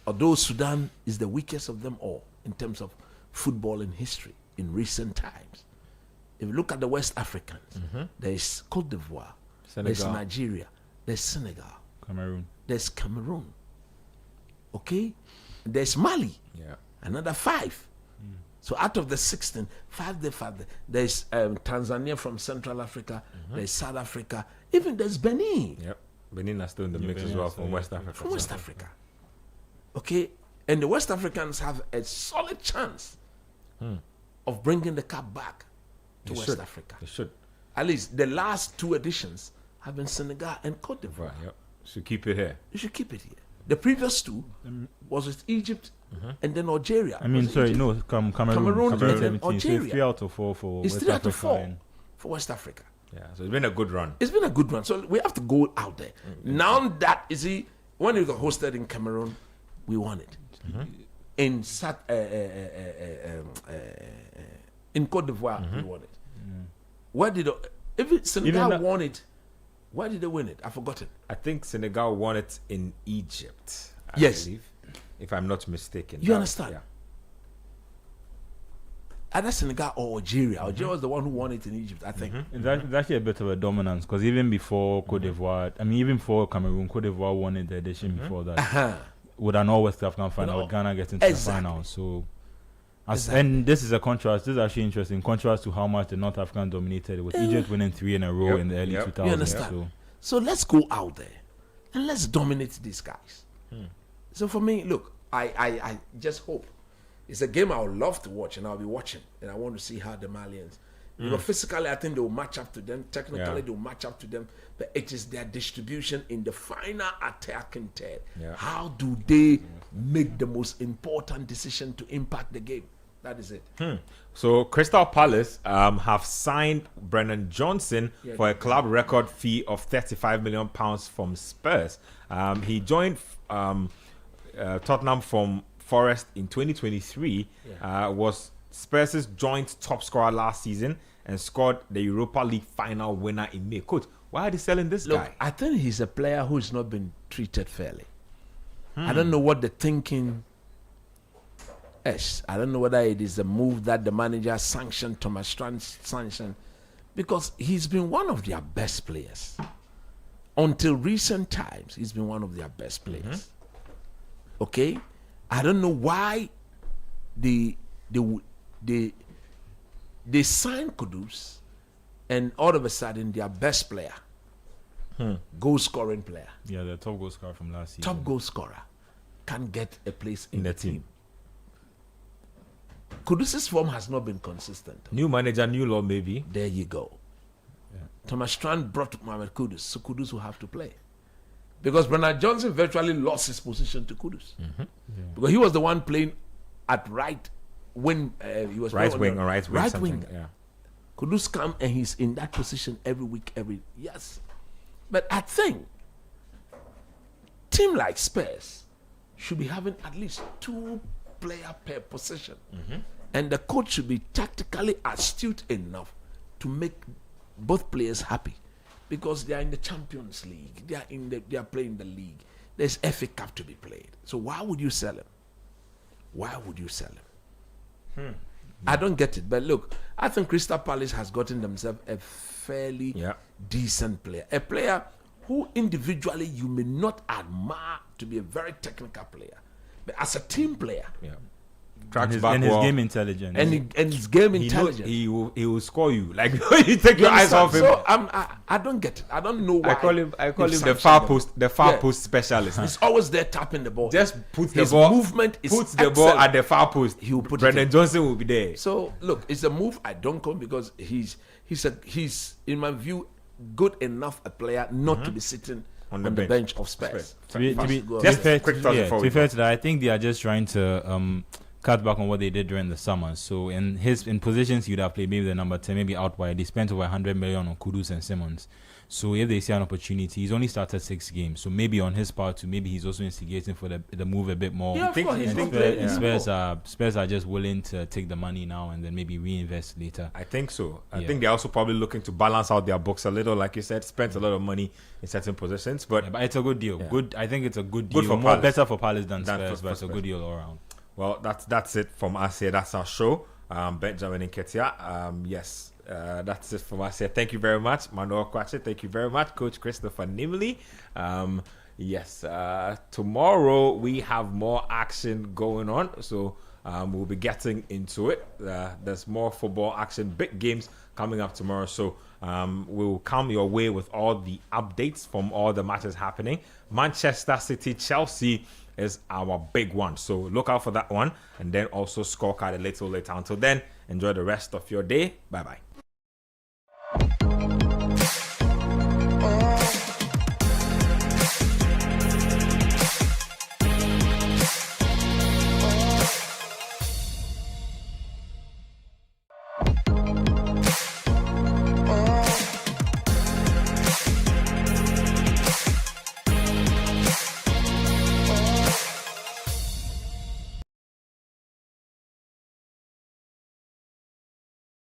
Although Sudan is the weakest of them all in terms of football in history in recent times. If you look at the West Africans, there is Cote d'Ivoire, there's Nigeria, there's Senegal, there's Cameroon, okay? There's Mali, another 5. So out of the 16, 5 there. There's Tanzania from Central Africa, there's South Africa, even there's Benin. Benin are still in the mix as well from West Africa. From West Africa. Okay? And the West Africans have a solid chance of bringing the cup back to West Africa. They should. At least the last 2 editions have been Senegal and Cote d'Ivoire. Should keep it here. You should keep it here. The previous 2 was with Egypt and then Algeria. Cameroon and Algeria. So it's 3 out of 4 for it's West 3 Africa. out of 4 for West Africa. So it's been a good run. It's been a good run. So we have to go out there. Now that, you see, when it was hosted in Cameroon, we won it. In Cote d'Ivoire, we won it. Where did Senegal won it? Where did they win it? I've forgotten. I think Senegal won it in Egypt. I believe, if I'm not mistaken. You understand? Either Senegal or Algeria. Algeria was the one who won it in Egypt, I think. It's actually a bit of a dominance, because even before Cote d'Ivoire, even for Cameroon, Cote d'Ivoire won it the edition before that. With an all West African final, with Ghana getting to the final. So, and this is a contrast. This is actually interesting. Contrast to how much the North African dominated, with Egypt winning 3 in a row in the early 2000s. You understand? So let's go out there and let's dominate these guys. So for me, look, I just hope. It's a game I would love to watch, and I'll be watching, and I want to see how the Malians, physically, I think they will match up to them. Technically, they will match up to them, but it is their distribution in the final attacking third. How do they make the most important decision to impact the game? That is it. So Crystal Palace have signed Brennan Johnson for a club record fee of £35 million from Spurs. He joined Tottenham from Forest in 2023, was Spurs' joint top scorer last season and scored the Europa League final winner in May. Coach, why are they selling this guy? I think he's a player who's not been treated fairly. I don't know what the thinking is. I don't know whether it is a move that the manager sanctioned, Thomas Strand sanctioned, because he's been one of their best players. Until recent times, he's been one of their best players. Okay? I don't know why they signed Kudus, and all of a sudden their best player, goal scoring player, the top goal scorer from last season, top goal scorer, can't get a place in the team. Kudus's form has not been consistent. New manager, new law, maybe. There you go. Yeah. Thomas Strand brought Mohamed Kudus, so Kudus will have to play. Because Bernard Johnson virtually lost his position to Kudus. Because he was the one playing at right wing. He was right wing. Right wing. Yeah. Kudus come and he's in that position every week. Yes. But I think team like Spurs should be having at least 2 players per position. And the coach should be tactically astute enough to make both players happy, because they are in the Champions League. They are playing the league. There's FA Cup to be played. So why would you sell him? Why would you sell him? I don't get it. But look, I think Crystal Palace has gotten themselves a fairly decent player. A player who individually you may not admire to be a very technical player, but as a team player, Tracks and back his well. game intelligence. and his game He knows intelligence. he will score you. Like you take your eyes off him. So I don't get it. I don't know why. I call him If the Samson- far post specialist. He's always there tapping the ball. Just puts the His ball movement is puts the ball excellent. at the far post. He will put it Brendan in. Johnson will be there. So look, it's a move I don't come, because he's in my view good enough a player not to be sitting on the bench of Spurs. To be Just fair quick to thoughts yeah, before to we be fair to that, I think they are just trying to cut back on what they did during the summer. So in positions you'd have played maybe the number 10, maybe out wide. They spent over 100 million on Kudus and Simmons. So if they see an opportunity, he's only started 6 games. So maybe on his part too, maybe he's also instigating for the move a bit more. Yeah, of course, he's not playing Spurs are just willing to take the money now and then maybe reinvest later. I think so. I think they're also probably looking to balance out their books a little. Like you said, spent a lot of money in certain positions, but But it's a good deal. Yeah. Good. I think it's a good deal. Good for More Palace. better for Palace than Than Spurs, for but it's a Spurs. good deal all around. well, that's it from us here. That's our show. Benjamin and Ketia. Yes, that's it from us here. Thank you very much, Manuel Kwache. Thank you very much, Coach Christopher Nimley. Yes, tomorrow we have more action going on, so we'll be getting into it. There's more football action, big games coming up tomorrow, so we'll come your way with all the updates from all the matches happening. Manchester City, Chelsea is our big one, so look out for that one, and then also scorecard a little later. Until then, enjoy the rest of your day. Bye bye.